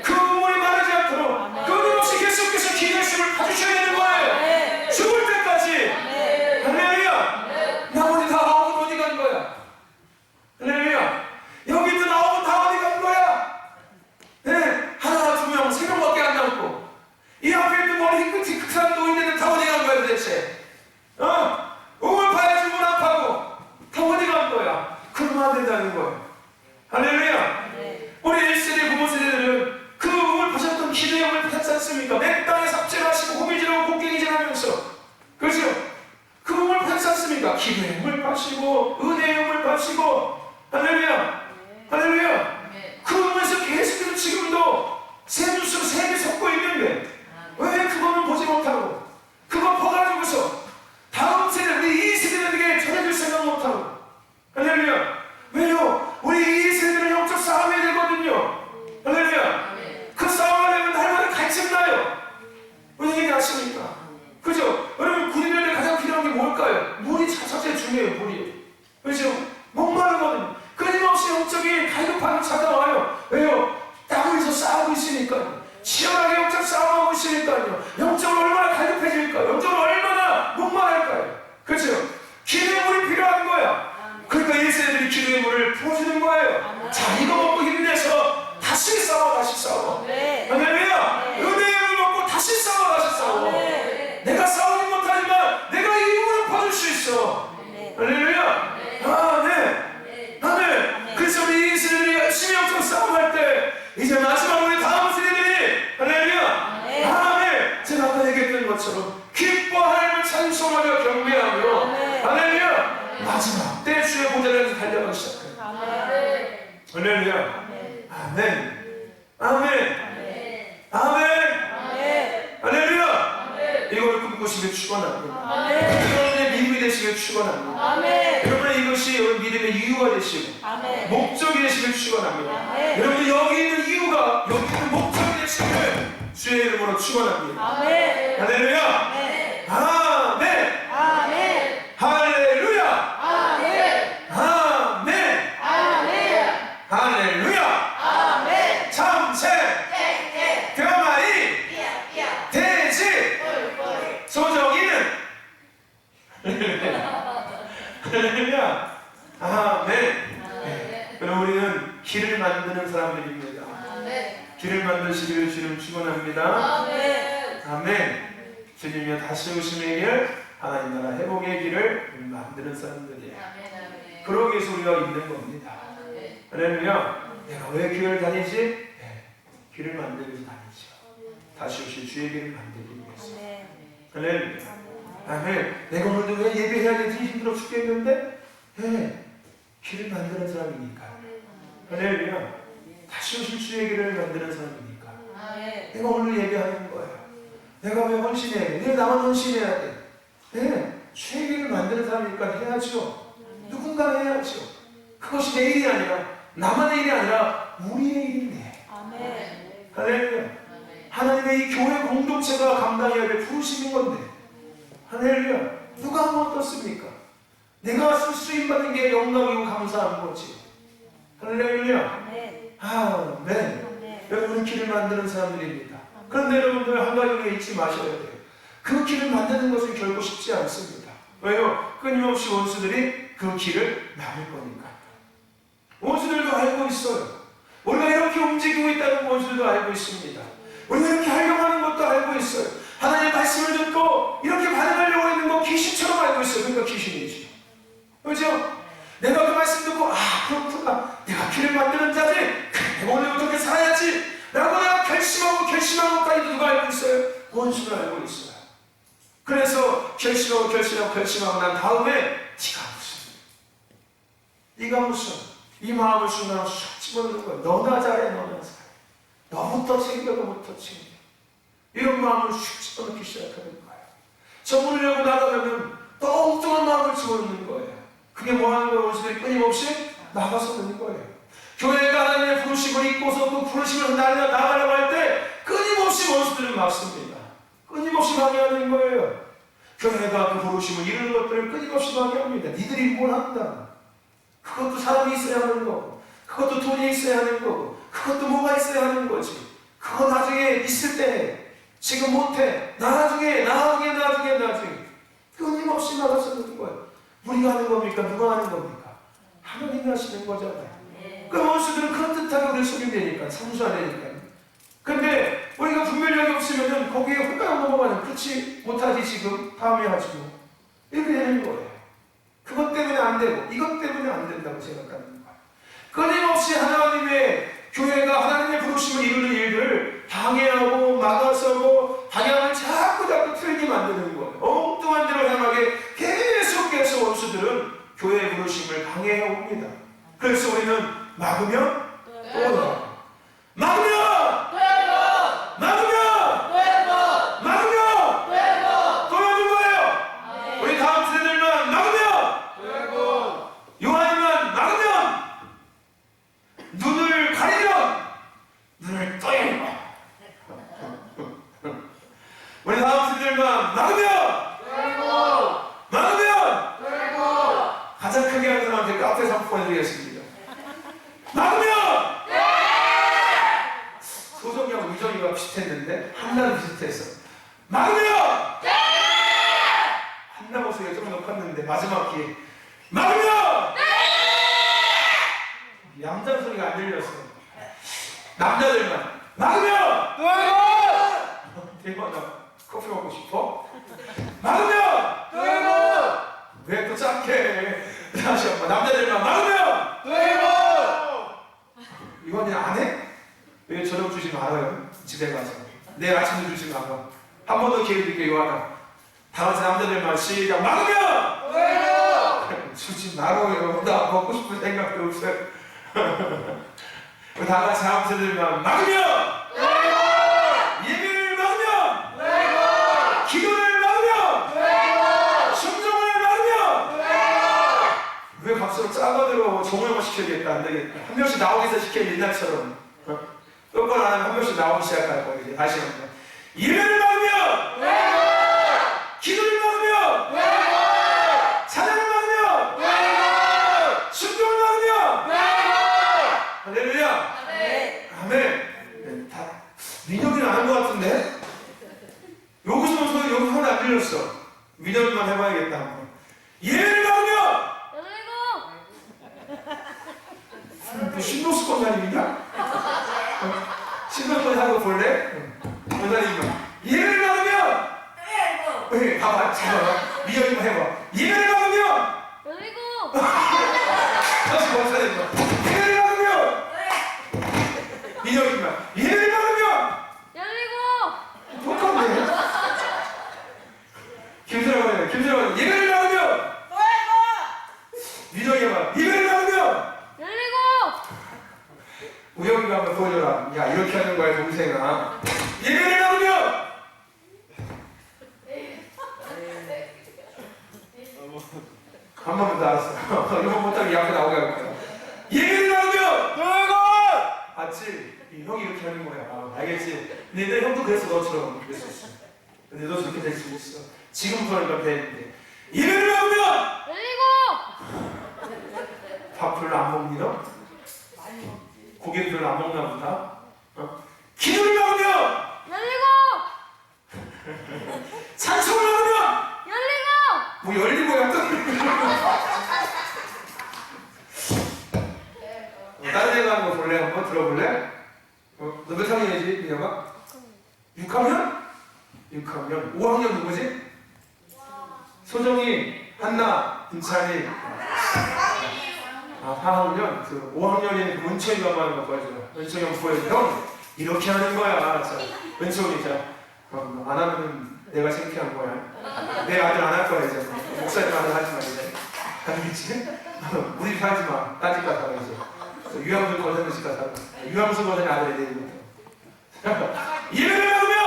그 우물이 마르지 않도록 끝없이 계속해서 기도의 수를 퍼주셔야 되는 거예요. 죽을 때까지. 할렐루야 나머지 다 아홉은 어디 간 거야? 할렐루야 여기 있던 아홉은 다 어디 간 거야? 네 하나 두 명 세 명밖에 안 남고 이 앞에 있는 머리 끝이 극산 노인네들 다 어디 간 거야 도대체? 우물 파야지 문 안 파고 다 어디 간 거야? 그러면 안 된다는 거야. 할렐루야 우리 1세대 부모 세대들은 그 우물 파셨던 기도의 우물 파셨지 않습니까? 맨 땅에 삽질하시고 호미질하고 곡괭이질하면서 그렇죠? 그 우물 파셨지 않습니까? 기도의 우물 파시고 은혜의 우물 파시고 할렐루야 할렐루야 그 우물에서 계속해서 지금도 새누수 샘이 솟고 있는데 왜 그거는 보지 못하고 그거 퍼가지고서 다음 세대 우리 2세대들에게 전해줄 생각 못하고 할렐루야 왜요? 우리 2세대들은 영적 싸움이 되거든요. 할렐루야 그 싸움을 하면 날마다 갈증나요. 무슨 얘기 아십니까? 그죠? 여러분 군인들한테 가장 필요한 게 뭘까요? 물이 첫째 중요해요. 물이 그죠? 목마르거든요. 끊임없이 영적인 갈급함이 찾아와요. 왜요? 땀을 서 싸우고 있으니까요. 치열하게 영적 싸움하고 있으니까요. 영적으로 얼마나 갈급해질까요? 영적으로 얼마나 목마를까요? 그렇죠? 기도의 물이 필요한 거야. 그러니까 1세대들이 기도의 물을 부어주는 거예요. 자 이거 먹고 힘내서 다시 싸워 다시 싸워. 할렐루야 은혜의 물 먹고 다시 싸워 다시 싸워. 내가 싸우지 못하지만 내가 이 물을 퍼줄 수 있어. 할렐루야 아멘 아멘 그래서 우리 2세대들이 열심히 영적 싸움할 때 이제 마지막 우리 다음 세대들이 할렐루야 아멘 제가 아까 얘기했던 것처럼 기뻐 하나님을 찬송하며 경배하며 할렐루야 마지막 때 주의 보좌를 달려가기 시작해요. 할렐루야 아멘 아멘 아멘 할렐루야 이걸 꿈꾸시길 축원합니다. 여러분의 믿음이 되시길 축원합니다. 여러분의 이것이 여러분 믿음의 이유가 되시고 목적이 되시길 축원합니다. 여러분 여기 있는 이유가 여기 있는 목적이 되시길 주의 이름으로 축원합니다. 할렐루야 아멘 할렐루야 아멘 할렐루야 참새 드라마이 돼지 소정이는 할렐루야 우리는 길을 만드는 사람들입니다. 길을 만드시기를 주님 축원합니다. 아멘. 주님이 다시 오심의 길, 하나님 나라 회복의 길을 만드는 사람들이에요. 그러기 위해서 우리가 있는 겁니다. 할렐루야. 내가 왜 교회를 다니지? 네, 길을 만들기 위해서 다니죠. 다시 오실 주의 길을 만들기 위해서. 할렐루야. 아멘. 내가 오늘도 왜 예배해야 되지? 힘들어 죽겠는데? 네, 길을 만드는 사람이니까. 할렐루야. 다시 오실 주의 길을 만드는 사람이니까. 내가 오늘 예배하는 거예요. 내가 왜 헌신해야 돼? 왜 나만 헌신해야 돼? 네, 주의 길을 만드는 사람이니까 해야죠. 누군가 해야죠. 그것이 내 일이 아니라, 나만의 일이 아니라 우리의 일인데. 할렐루야. 하나님의 이 교회 공동체가 감당해야 될 부르심인 건데. 할렐루야. 누가 하면 어떻습니까? 내가 쓰임받는 게 영광이고 감사한 거지. 할렐루야. 아멘. 여러분 길을 만드는 사람들입니다. 그런데 여러분들 한 가지를 잊지 마셔야 돼요. 그 길을 만드는 것은 결코 쉽지 않습니다. 왜요? 끊임없이 원수들이 그 길을 막을 거니까. 원수들도 알고 있어요. 우리가 이렇게 움직이고 있다는 원수들도 알고 있습니다. 우리가 이렇게 하려고 하는 것도 알고 있어요. 하나님의 말씀을 듣고 이렇게 반응하려고 하는 거 귀신처럼 알고 있어요. 그러니까 귀신이지. 그렇죠? 내가 그 말씀 듣고 그렇구나. 내가 길을 만드는 자지. 내가 오늘 어떻게 살아야지. 라고 내가 결심한 것까지 누가 알고 있어요? 원수가 알고 있어요. 그래서 결심하고 난 다음에 네가 무슨 이 마음을 순간으로 쑥 집어넣는 거야. 너나 잘해, 너나 잘해. 너부터 챙겨, 너부터 챙겨. 이런 마음을 쑥 집어넣기 시작하는 거예요. 저 문을 열고 나가면 또 엉뚱한 마음을 집어넣는 거예요. 그게 뭐 하는 거예요? 원수들이 끊임없이 나가서 넣는 거예요. 교회가 하나님의 부르심을 잊고서 그 부르심을 나가려고 할 때 끊임없이 원수들은 막습니다. 끊임없이 방해하는 거예요. 교회가 그 부르심을 이루는 것들을 끊임없이 방해합니다. 니들이 뭘 한다. 그것도 사람이 있어야 하는 거고, 그것도 돈이 있어야 하는 거고, 그것도 뭐가 있어야 하는 거지. 그거 나중에 있을 때 지금 못해. 나중에 끊임없이 나가서 넣는 거예요. 우리가 하는 겁니까? 누가 하는 겁니까? 하나님이 하시는 거잖아요. 그 원수들은 그럴듯하게 우리를 속이되니까, 상수하되니까. 근데 우리가 분별력이 없으면은 거기에 홀딱 넘어가는, 그렇지 못하지 지금, 다음에 하지 뭐. 이렇게 되는 거예요. 그것 때문에 안 되고, 이것 때문에 안 된다고 생각하는 거예요. 끊임없이 하나님의 교회가 하나님의 부르심을 이루는 일들을 방해하고 막아서고 방향을 자꾸 틀게 만드는 거예요. 엉뚱한 데로 향하게 계속해서 원수들은 교회의 부르심을 방해해 옵니다. 그래서 우리는 막으면 또 나가고, 막으면 또 여는 거예요. 우리 다음 세대들만 막으면, 요한이만 막으면, 눈을 가리면 눈을 또 열고, 우리 다음 세대들만 막으면 가장 크게 하는 사람한테 카페 상품권 드리겠습니다. 막으면! 소정이하고 유정이가 비슷했는데 한나는 비슷했어. 막으면! 한나 목소리가 좀 높았는데 마지막 기회 막으면! 양자 소리가 안 들렸어. 남자들만 막으면! 대박. 커피 먹고 싶어? 막으면! 왜 또 짝해? 다시 한번 남자들만 막으면! 이건 안 해? 왜 저녁 주지 말아요? 집에 가서 내일 아침도 주지 말아. 한 번 더 기회 드릴게요. 요하나 다 같이 남자들만 시작. 막으면! 주지 말아요. 나 먹고 싶은 생각도 없어요. 다 같이 남자들만 막으면! 예배를 막으면! 기도를 막으면! 순종을 막으면! 왜 값으로 짜가들어 종용을 시켜야겠다. 안 되겠다. 한 명씩 나오기 시켜. 옛날처럼 똑바로 안 하면 한 명씩 나오기 시작할 거예요. 이제 다시 한번 예배를 막으면! 기도를 막으면! 찬양을 막으면! 순종을 막으면! 할렐루야! 아멘. 다 민혁이는 안 한 것 같은데? 여기서 하나 안 들렸어. 민혁이만 해봐야겠다. 한번. 예배를 막으면! 뭐 신도수 권사님이냐? 신도수 권사님 볼래? 권사님 예배를 받으면 네, 봐봐 잠깐만 미연이만 해봐 예배를 받으면 열리고 다시 권사님 예배를 받으면 민영이만 예배를 받으면 열리고 똑같네 김수라가 예배를 받으면 민영이 봐 예배를 받으면 열리고 우영이가 한번 보여줘라 야 이렇게 하는 거야 동생아 예배를 받으면 한 번만 더 알았어 이번 못하면 이 앞에 나오게 할 거야 예배를 받으면 맞지? 이 형이 이렇게 하는 거야 알겠지? 근데 내 형도 그래서 너처럼 그럴 수 있어 근데 너도 그렇게 될 수 있어 지금부터는 되는데 예배를 받으면 열리고 밥 별로 안 먹니 너? 고기 별로 안 먹나 보다 기도를 받으면 열리고 찬송을 받으면 열리고 뭐 열리고 약간 다른 데 가는 거 볼래? 한번 들어볼래? 너 몇 학년이지? 민영아? 6학년? 6학년 5학년 누구지? 소정이, 한나, 인찬이 4학년 그 5학년인 그 은총이가 한번 하는 거 보여줘 은총이 형 보여줘 형 이렇게 하는 거야 자, 은총이 자 안 하면 내가 창피한 거야 내 아들 안 할 거야 이제 목사님 아들 하지 마 이제 알겠지? 우리 집 하지 마 딴 집 가서 이제 유양수 거사님 집 가서 유양수 거사님 아들 애들이부터 예배를 받으면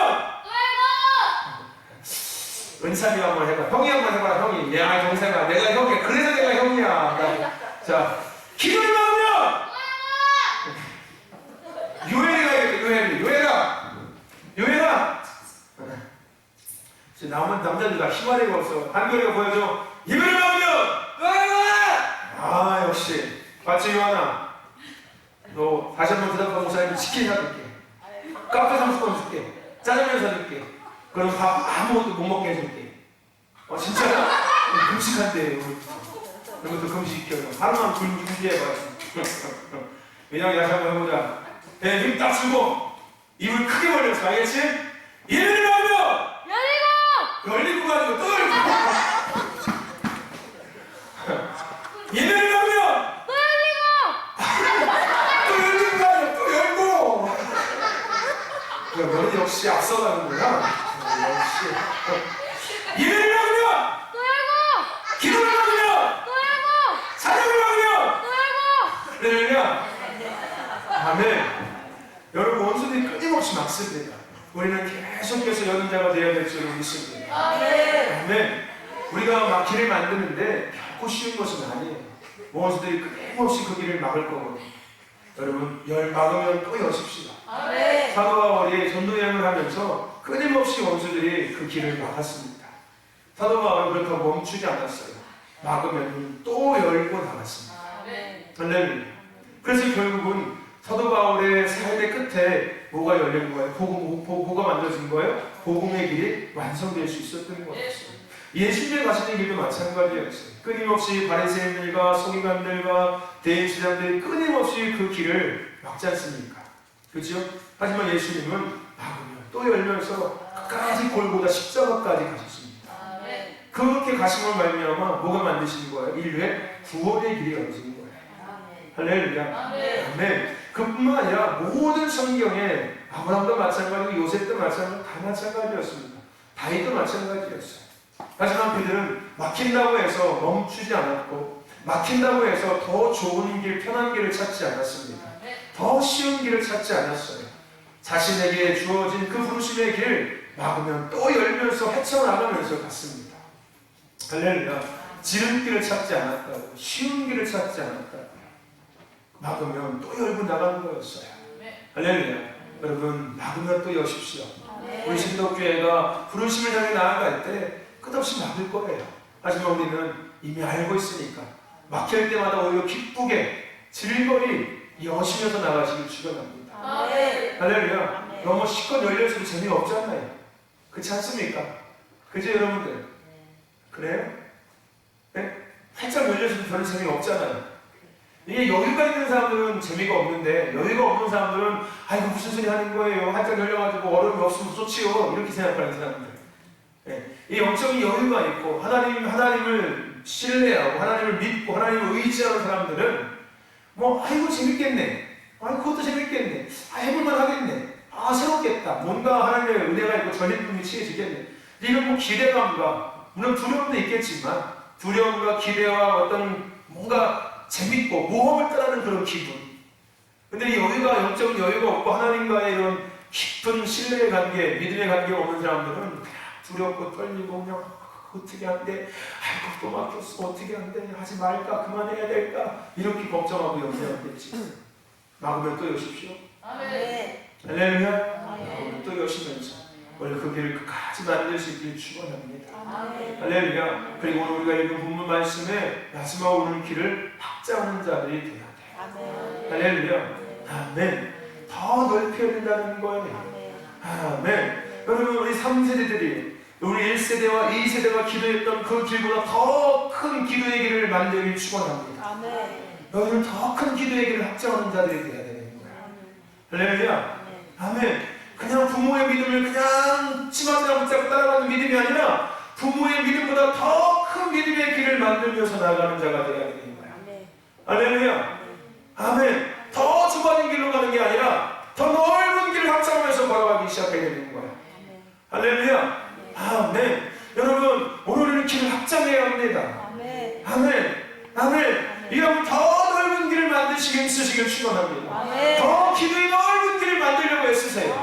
은찬이가 한번 해봐 형이 한번 해봐 형이 야 동생아 내가 형이야 그래서 내가 형이야 자 기도를 받으면 요엘이가 이렇게 요엘아 지금 남자들 다 희망이가 없어 한결이가 보여줘 예배를 받으면 역시 맞지 요한아 너 다시 한번 대답하고 목사님 치킨 사줄게 카페 30번 줄게 짜장면 사줄게 그럼 밥 아무것도 못 먹게 해줄게 진짜 금식한대 이것도 금식시켜요 하루만 굶게 해봐 왜냐면 다시 한번 해보자 배 힘 딱 쓰고 입을 크게 벌렸어 알겠지? 예배를 받으면 열리고 가지고 또 열리고 예배를 받으면 또 열리고 가지고 또 열고 너는 역시 앞서가는구나 역시 예배를 받으면 기도를 받으면 찬양을 받으면 그러면 아멘 여러분 원수들이 끊임없이 막습니다 우리는 계속해서 여는 자가 되어야 될 줄을 믿습니다 아멘 우리가 막 길을 만드는데 결코 쉬운 것은 아니에요 원수들이 끊임없이 그 길을 막을 거거든요 여러분 열 막으면 또 여십시다 사도 바울이 전도여행을 하면서 끊임없이 원수들이 그 길을 막았습니다 사도 바울은 그렇다고 멈추지 않았어요 막으면 또 열고 나갔습니다 할렐루야 그래서 결국은 사도 바울의 삶의 끝에 뭐가 열린 거예요? 뭐가 만들어진 거예요? 복음의 길이 완성될 수 있었던 거였어요. 예수님의 가시는 길도 마찬가지였어요. 끊임없이 바리새인들과 서기관들과 대인시장들이 끊임없이 그 길을 막지 않습니까? 그렇죠? 하지만 예수님은 막으면 또 열면서 끝까지 골고다 십자가까지 가셨습니다. 그렇게 가심을 말미암아 뭐가 만드신 거예요? 인류의 구원의 길이 열어진 거예요. 할렐루야. 아멘. 그뿐만 아니라 모든 성경에 아브라함도 마찬가지고 요셉도 마찬가지고 다 마찬가지였습니다. 다윗도 마찬가지였어요. 하지만 그들은 막힌다고 해서 멈추지 않았고 막힌다고 해서 더 좋은 길, 편한 길을 찾지 않았습니다. 더 쉬운 길을 찾지 않았어요. 자신에게 주어진 그 부르심의 길을 막으면 또 열면서 헤쳐나가면서 갔습니다. 할렐루야. 지름길을 찾지 않았다고 쉬운 길을 찾지 않았다고 막으면 또 열고 나가는 거였어요. 할렐루야. 여러분 막으면 또 여십시오. 우리 신덕교회가 부르심을 향해 나아갈 때 끝없이 막을 거예요. 하지만 우리는 이미 알고 있으니까 막힐 때마다 오히려 기쁘게 즐거이 여시면서 나가시길 축원합니다. 할렐루야. 너무 시컷 열려서도 재미없잖아요. 그렇지 않습니까? 그죠 여러분들? 그래요? 네? 활짝 열려서도 별로 재미없잖아요. 이게 여유가 있는 사람들은 재미가 없는데, 여유가 없는 사람들은 이거 무슨 소리 하는 거예요? 한짝 열려가지고 어려움이 없으면 좋지요. 이렇게 생각하는 사람들. 예. 이 영적인 여유가 있고 하나님을 신뢰하고 하나님을 믿고 하나님을 의지하는 사람들은 이거 재밌겠네. 그것도 재밌겠네. 해볼만 하겠네. 새롭겠다. 뭔가 하나님의 은혜가 있고 전리품이 취해지겠네. 이런 기대감과, 물론 두려움도 있겠지만, 두려움과 기대와 어떤 뭔가 재밌고 모험을 따르는 그런 기분. 근데 이 여유가, 영적인 여유가 없고 하나님과의 이런 깊은 신뢰의 관계, 믿음의 관계가 없는 사람들은 그냥 두렵고 떨리고 그냥 어떻게 안 돼? 또 막혔어. 어떻게 안 돼? 하지 말까? 그만해야 될까? 이렇게 걱정하고 염려하겠지. 막으면 또 여십시오. 할렐루야. 막으면 또 여시면서 오늘 그 길을 끝까지 만들 수 있길 축원합니다. 할렐루야. 그리고 오늘 우리가 읽은 본문 말씀에 마지막 오는 길을 확장하는 자들이 되어야 돼요. 할렐루야. 아멘. 더 넓혀야 된다는 거예요. 아멘. 여러분, 우리 3세대들이 우리 1세대와 2세대가 기도했던 그 길보다 더 큰 기도의 길을 만들길 축원합니다. 너희는 더 큰 기도의 길을 확장하는 자들이 되어야 되는 거예요. 할렐루야. 아멘. 그냥 부모의 믿음을 그냥 치마대나 붙잡고 따라가는 믿음이 아니라 부모의 믿음보다 더 큰 믿음의 길을 만들면서 나아가는 자가 되어야 되는 거예요. 할렐루야. 아멘. 더 좁아진 길로 가는 게 아니라 더 넓은 길을 확장하면서 걸어가기 시작해야 되는 거예요. 할렐루야. 아멘. 여러분, 오늘은 길을 확장해야 합니다. 아멘. 아멘. 여러분, 더 넓은 길을 만드시기 힘쓰시길 축원합니다. 더 기도의 넓은 길을 만들려고 애쓰세요.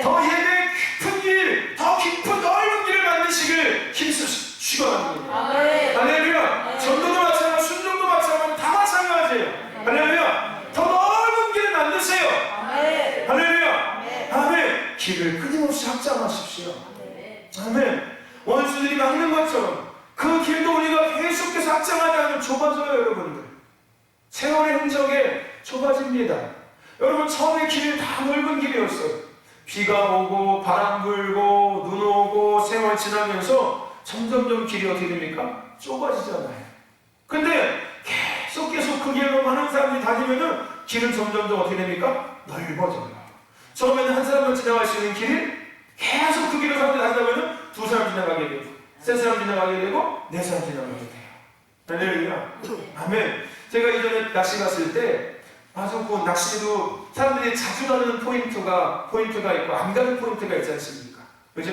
더 예배의 깊은 길, 더 깊은 넓은 길을 만드시길 힘쓰시길 축원합니다. 할렐루야. 전도도 마찬가지고 순종도 마찬가지고 다 마찬가지예요. 할렐루야. 더 넓은 길을 만드세요. 할렐루야. 아멘. 길을 끊임없이 확장하십시오. 아멘. 원수들이 막는 것처럼 그 길도 우리가 계속해서 확장하지 않으면 좁아져요, 여러분들. 세월의 흔적에 좁아집니다. 여러분, 처음에 길이 다 넓은 길이었어요. 비가 오고 바람 불고 눈 오고 세월 지나면서 점점점 길이 어떻게 됩니까? 좁아지잖아요. 근데 계속 그 길로 많은 사람들이 다니면은 길은 점점점 어떻게 됩니까? 넓어져요. 처음에는 한 사람만 지나갈 수 있는 길이 계속 그 길을 사람들이 다니다면은 두 사람 지나가게 되고 세 사람 지나가게 되고 네 사람 지나가게 돼요. 할렐루야. 아멘. 제가 이전에 낚시 갔을 때 그 낚시도 사람들이 자주 가는 포인트가 있고 안 가는 포인트가 있지 않습니까? 그죠?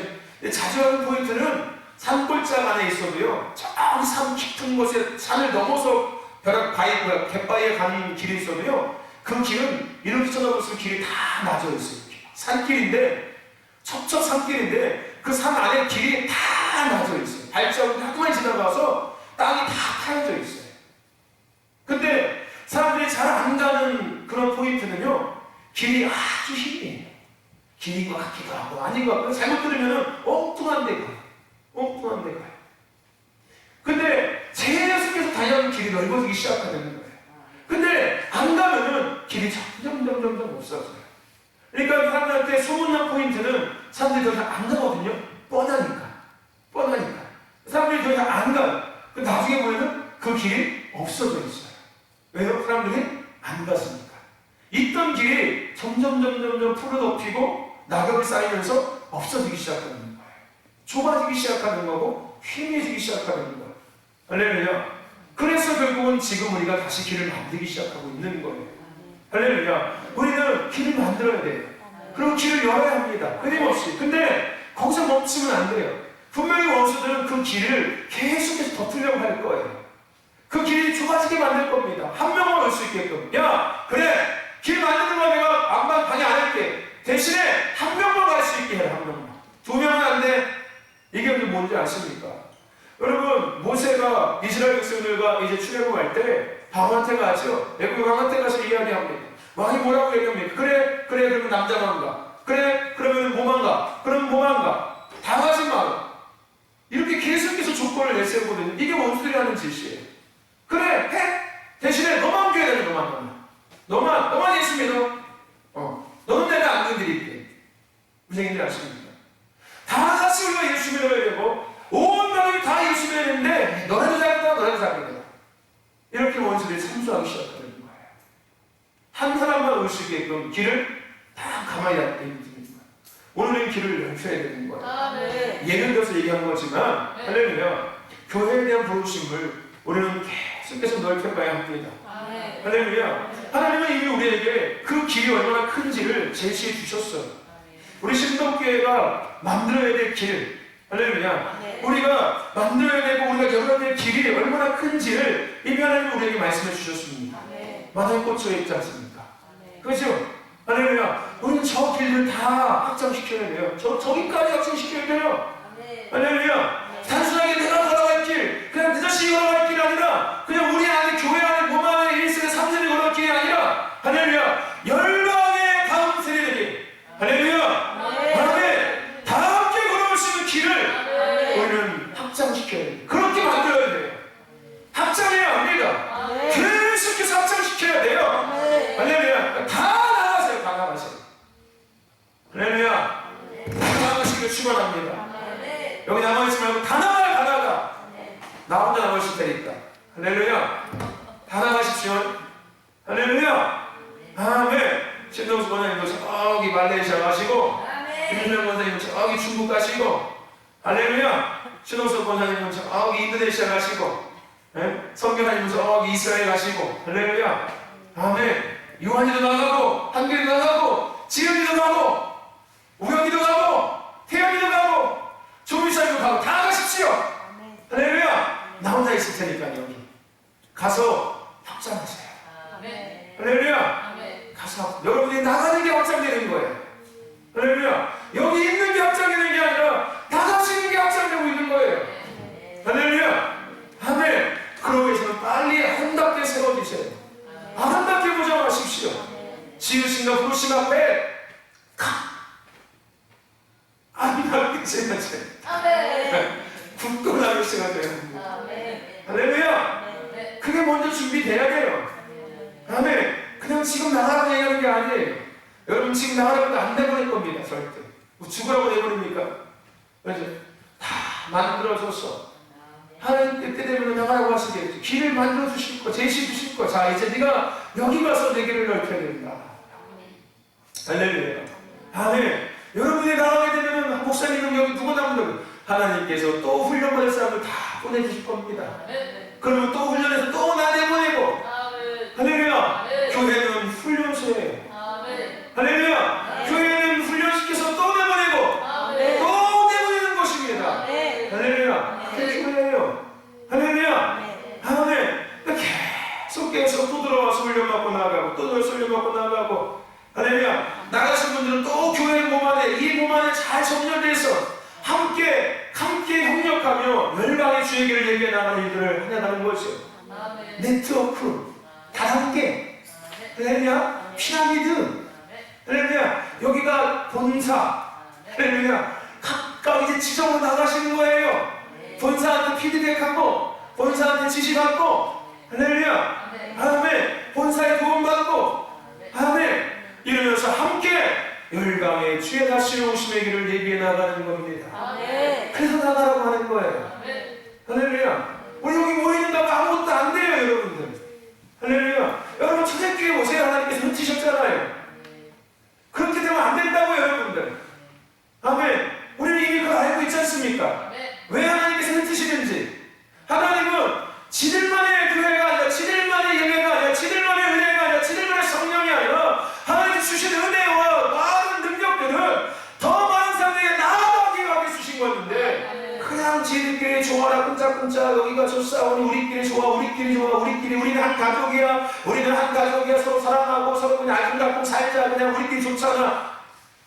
자주 가는 포인트는 산골짝 안에 있어도요, 저기 산 깊은 곳에 산을 넘어서 갯바위에 가는 길이 있어도요, 그 길은 이렇게 쳐다보시면 길이 다 낮아 있어요. 산길인데, 첩첩 산길인데 그 산 안에 길이 다 낮아 있어요. 발자국이 하루만 지나가서 땅이 다 파여져 있어요. 근데 사람들이 잘 안 가는 그런 포인트는요, 길이 아주 힘이에요. 길인 것 같기도 하고 아닌 것 같고 잘못 들으면 엉뚱한 데 가요. 엉뚱한 데 가요. 근데 계속해서 다녀가는 길이 넓어지기 시작하는 거예요. 근데 안 가면은 길이 점점 없어져요. 그러니까 사람들한테 소문난 포인트는 사람들이 더 이상 안 가거든요. 뻔하니까. 사람들이 더 이상 안 가요. 나중에 보면은 그 길이 없어져 있어요. 왜요? 사람들이 안 갔으니까. 있던 길이 점점 풀을 덮이고 낙엽이 쌓이면서 없어지기 시작하는 거예요. 좁아지기 시작하는 거고 희미해지기 시작하는 거예요. 할렐루야. 그래서 결국은 지금 우리가 다시 길을 만들기 시작하고 있는 거예요. 할렐루야. 우리는 길을 만들어야 돼요. 그리고 길을 열어야 합니다. 끊임없이. 근데 거기서 멈추면 안 돼요. 분명히 원수들은 그 길을 계속해서 덮으려고 할 거예요. 그 길이 좁아지게 만들 겁니다. 한 명만 올 수 있게끔. 야, 그래, 길 만드는 거 내가 안만 방해 안 할게. 대신에 한 명만 갈 수 있게 해. 한 명만. 두 명은 안 돼. 이게 뭔지 아십니까? 여러분, 모세가 이스라엘 백성들과 이제 출애굽할 때 왕한테 가죠. 애굽 왕한테 가서 이야기합니다. 왕이 뭐라고 얘기합니까? 그래, 그러면 남자만 가. 그래, 그러면 뭐만 가. 그럼 뭐만 가. 다 가지 마. 이렇게 계속해서 조건을 내세우거든요. 이게 원수들이 하는 짓이에요. 그래, 해. 대신에 너만 교회 다녀, 너만 예수 믿어. 너는 내가 안 건드릴게. 무슨 얘기인지 아십니까? 다 같이 우리가 예수 믿어야 되고 온 나라가 다 예수 믿어야 되는데 너네도 잘못다. 이렇게 원수들이 참수하기 시작하는 거예요. 볼 수 있게끔 길을 딱 가만히 놔야 됩니다. 오늘은 길을 넓혀야 되는 거예요. 예를 들어서 얘기한 거지만 할렐루야, 교회에 대한 부르심을 우리는 계속해서 넓혀가야 합니다. 할렐루야, 하나님은 이미 우리에게 그 길이 얼마나 큰지를 제시해 주셨어요. 우리 신덕교회가 만들어야 될 길, 할렐루야, 우리가 만들어야 되고 우리가 열어야 될 길이 얼마나 큰지를 이미 하나님은 우리에게 말씀해 주셨습니다. 마당에 꽂혀 있지 않습니까? 그렇죠? 할렐루야, 우리는 저 길을 다 확장시켜야 돼요. 저기까지 확장시켜야 돼요. 할렐루야, 단순하게 내가 걸어갈 길, 그냥 내 자신이 걸어갈 길이 아니라 그냥 우리 안에 교회 안에 몸 안에 일생의 삶들이 걸어갈 길이 아니라 할렐루야, 열방의 다음 세대들이 할렐루야, 아멘, 다 함께 걸어올 수 있는 길을 우리는 확장시켜야 돼요. 그렇게 만들어야 돼요. 확장해야 합니다. 계속해서 확장시켜야 돼요. 할렐루야, 다 나가세요. 다 나가세요. 할렐루야, 다 나가시길 축원합니다. 여기 남아있지 말고 다 나가요. 다 나가. 나 혼자 남아있을 테니까. 할렐루야, 다 나가십시오. 할렐루야, 아멘. 신동수 권사님도 저기 말레이시아 가시고, 김준영 권사님도 저기 중국 가시고, 할렐루야, 신동수 권사님도 저기 인도네시아 가시고, 성경사님도 저기 이스라엘 가시고, 할렐루야, 아멘. 요한이도 나가고, 한결이도 나가고, 지은이도 가고, 우영이도 가고, 태영이도 가고, 조미사님도 가고, 다 가십시오. 할렐루야, 나 혼자 있을 테니까 여기 가서 확장하세요. 할렐루야, 가서 여러분이 나가는 게 확장되는 거예요. 할렐루야, 여기 있는 게 확장되는 게 아니라 나가시는 게 확장되고 있는 거예요. 할렐루야, 아멘. 그러기 위해서는 빨리 한답게 세워주세요. 한답게 보장하십시오. 지으신가 부르신 앞에 아름답게 생각하세요. 굳건하게 생각해야 합니다. 할렐루야, 그게 먼저 준비돼야 돼요. 아멘. 그냥 지금 나가라고 얘기하는 게 아니에요. 여러분 지금 나가라고 안 내보낼 겁니다. 절대. 뭐 죽으라고 내보냅니까? 그렇죠? 다 만들어줘서 하나님 때 되면 나가라고 하시겠죠. 길을 만들어 주실 거, 제시 주실 거. 자, 이제 네가 여기 가서 내 길을 넓혀야 된다. 할렐루야, 아멘. 여러분이 나가게 되면 목사님은 여기 누구 남는 하나님께서 또 훈련받을 사람을 다 보내주실 겁니다. 그러면 또 훈련해서 또 나 내보내고, 할렐루야, 교회는 훈련소예요. 할렐루야, 교회는 훈련시켜서 또 내보내고 또 내보내는 것입니다. 할렐루야, 그게 교회예요. 할렐루야, 아멘. 계속 또 들어와서 훈련받고 나가고 또 들어와서 훈련받고 나가고, 할렐루야, 나가신 분들은 또 교회 몸 안에 이 몸 안에 잘 정렬돼서 함께 협력하며 열방의 주의 길을 얘기해 나가는 일들을 하냐는 거죠. 네트워크, 다단계, 할렐루야, 피라미드, 할렐루야, 여기가 본사, 할렐루야, 각각 이제 지정으로 나가시는 거예요. 본사한테 피드백하고, 본사한테 지시받고, 할렐루야, 아멘, 본사에 도움받고, 아멘, 이러면서 함께 열방의 주의 다시 오심의 길을 얘기해 나가는 겁니다. 그래서 나가라고 하는 거예요. 할렐루야, 우리 여기 모이는다고 아무것도 안 돼요, 여러분들. 할렐루야, 여러분 초대교회 오세요. 하나님께서 흩으셨잖아요. 그렇게 되면 안 된다고요, 여러분들. 아멘. 우리는 이미 그걸 알고 있지 않습니까? 왜 하나님께서 흩으시는지. 하나님은 지들만의 교회가 아니라, 지들만의 예배가 아니라, 지들만의 은혜가 아니라, 지들만의 성령이 아니라 하나님 주신 은혜와 많은 능력들을 더 많은 사람들에게 나아가기 위해 주신 거였는데, 그냥 지들끼리 좋아라 끈짝끈짝 여기가 좋사오니 우리끼리 좋아, 우리끼리 좋아, 우리는 한 가족이야, 우리는 한 가족이야, 서로 사랑하고 서로 그냥 알콩달콩 살자, 그냥 우리끼리 좋잖아.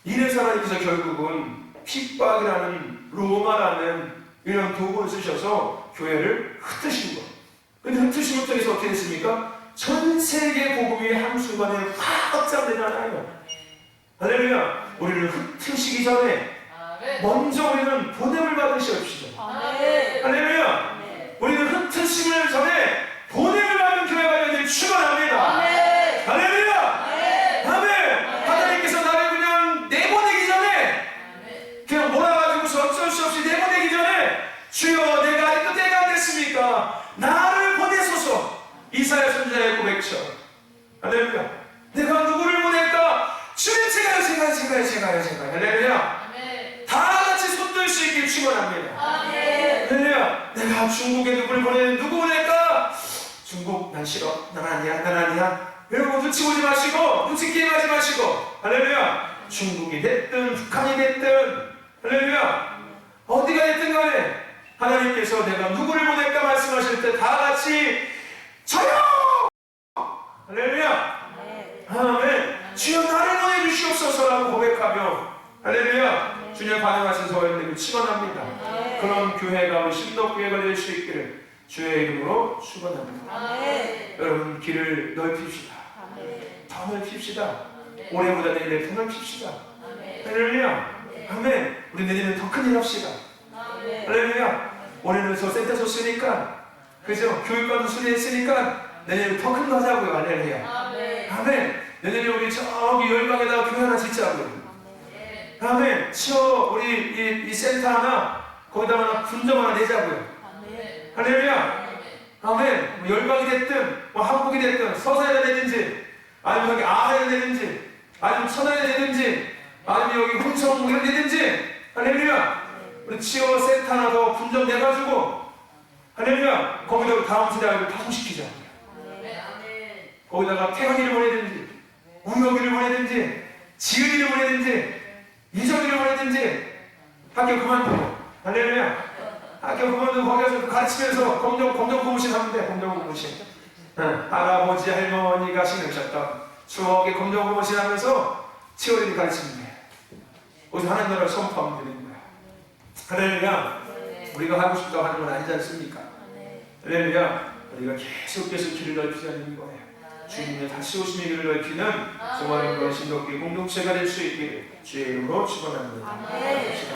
이래서 하나님께서 결국은 핍박이라는 로마라는 이런 도구를 쓰셔서 교회를 흩으신 거예요. 근데 흩으신 것에서 어떻게 됐습니까? 전 세계 복음이 한순간에 확 확장되잖아요. 할렐루야, 우리를 흩으시기 전에 먼저 우리는 보냄을 받으시옵시다. 할렐루야, 우리는 흩으심을 전에 보냄을 받는 교회가 되길 축원합니다. 할렐루야, 아멘. 하나님께서 나를 그냥 내보내기 전에, 그냥 몰아가지고서 어쩔 수 없이 내보내기 전에, 주여 내가 아직도 때가 안 됐습니까? 나를 보내소서. 이사야 선지자의 고백처럼, 할렐루야, 내가 누구를 보내 제가요. 할렐루야. 다 같이 손들 수 있게 축원합니다. 할렐루야. 내가 중국에 누구 보낼까? 중국 난 싫어. 난 아니야. 여러분 눈치 보지 마시고 눈치 게임하지 마시고 할렐루야. 중국이 됐든 북한이 됐든 할렐루야. 어디가 됐든 간에 하나님께서 내가 누구를 보낼까 말씀하실 때 다 같이 저요! 할렐루야. 아멘. 주여 나를 보내주시옵소서라고 고백하며 할렐루야. 주님 반응하신 저희들을 축원합니다. 그런 교회가 우리 신덕교회가 될 수 있기를 주의 이름으로 축원합니다. 여러분 길을 넓힙시다. 더 넓힙시다. 올해보다 내년에 더 넓힙시다. 할렐루야. 아멘. 우리 내년에 더 큰 일 합시다. 할렐루야. 올해는 저 센터 줬으니까 그죠? 교육과도 수리했으니까 내년에 더 큰 거 하자고요. 할렐루야. 아멘. 내년에 우리 저기 열방에다가 교회 하나 짓자고요. 아멘. 우리 이 센터 하나 거기다가 하나 분점 하나 내자고요. 할렐루야. 아멘. 뭐 열방이 됐든 뭐 한국이 됐든 서산에 되든지 아니면 여기 아하에 되든지 아니면 천안에 되든지 아니면 여기 홍성 뭐 이런 데든지 할렐루야. 우리 치어 센터 하나 더 분점 내가지고 할렐루야. 거기다가 다음 세대를 파송시키자. 거기다가 태강이를 보내든지 우혁이를 보내든지 지은이를 보내든지 이정이를 보내든지 학교 그만두고 할렐루야. 학교 그만두고 거기 가서 가르치면서 검정 고무신 하면 돼. 검정 고무신. 할아버지 할머니가 신으셨던 추억의 검정 고무신 하면서 치어리를 가르치면 돼. 거기서 하나님 나라를 선포하면 되는 거야. 할렐루야. 우리가 하고 싶다고 하는 건 아니지 않습니까? 할렐루야. 우리가 계속해서 길을 넓히자는 거예요. 주님의 다시 오심의 길을 넓히는 소원의 신덕교회 공동체가 될 수 있기를 주의 이름으로 축원합니다.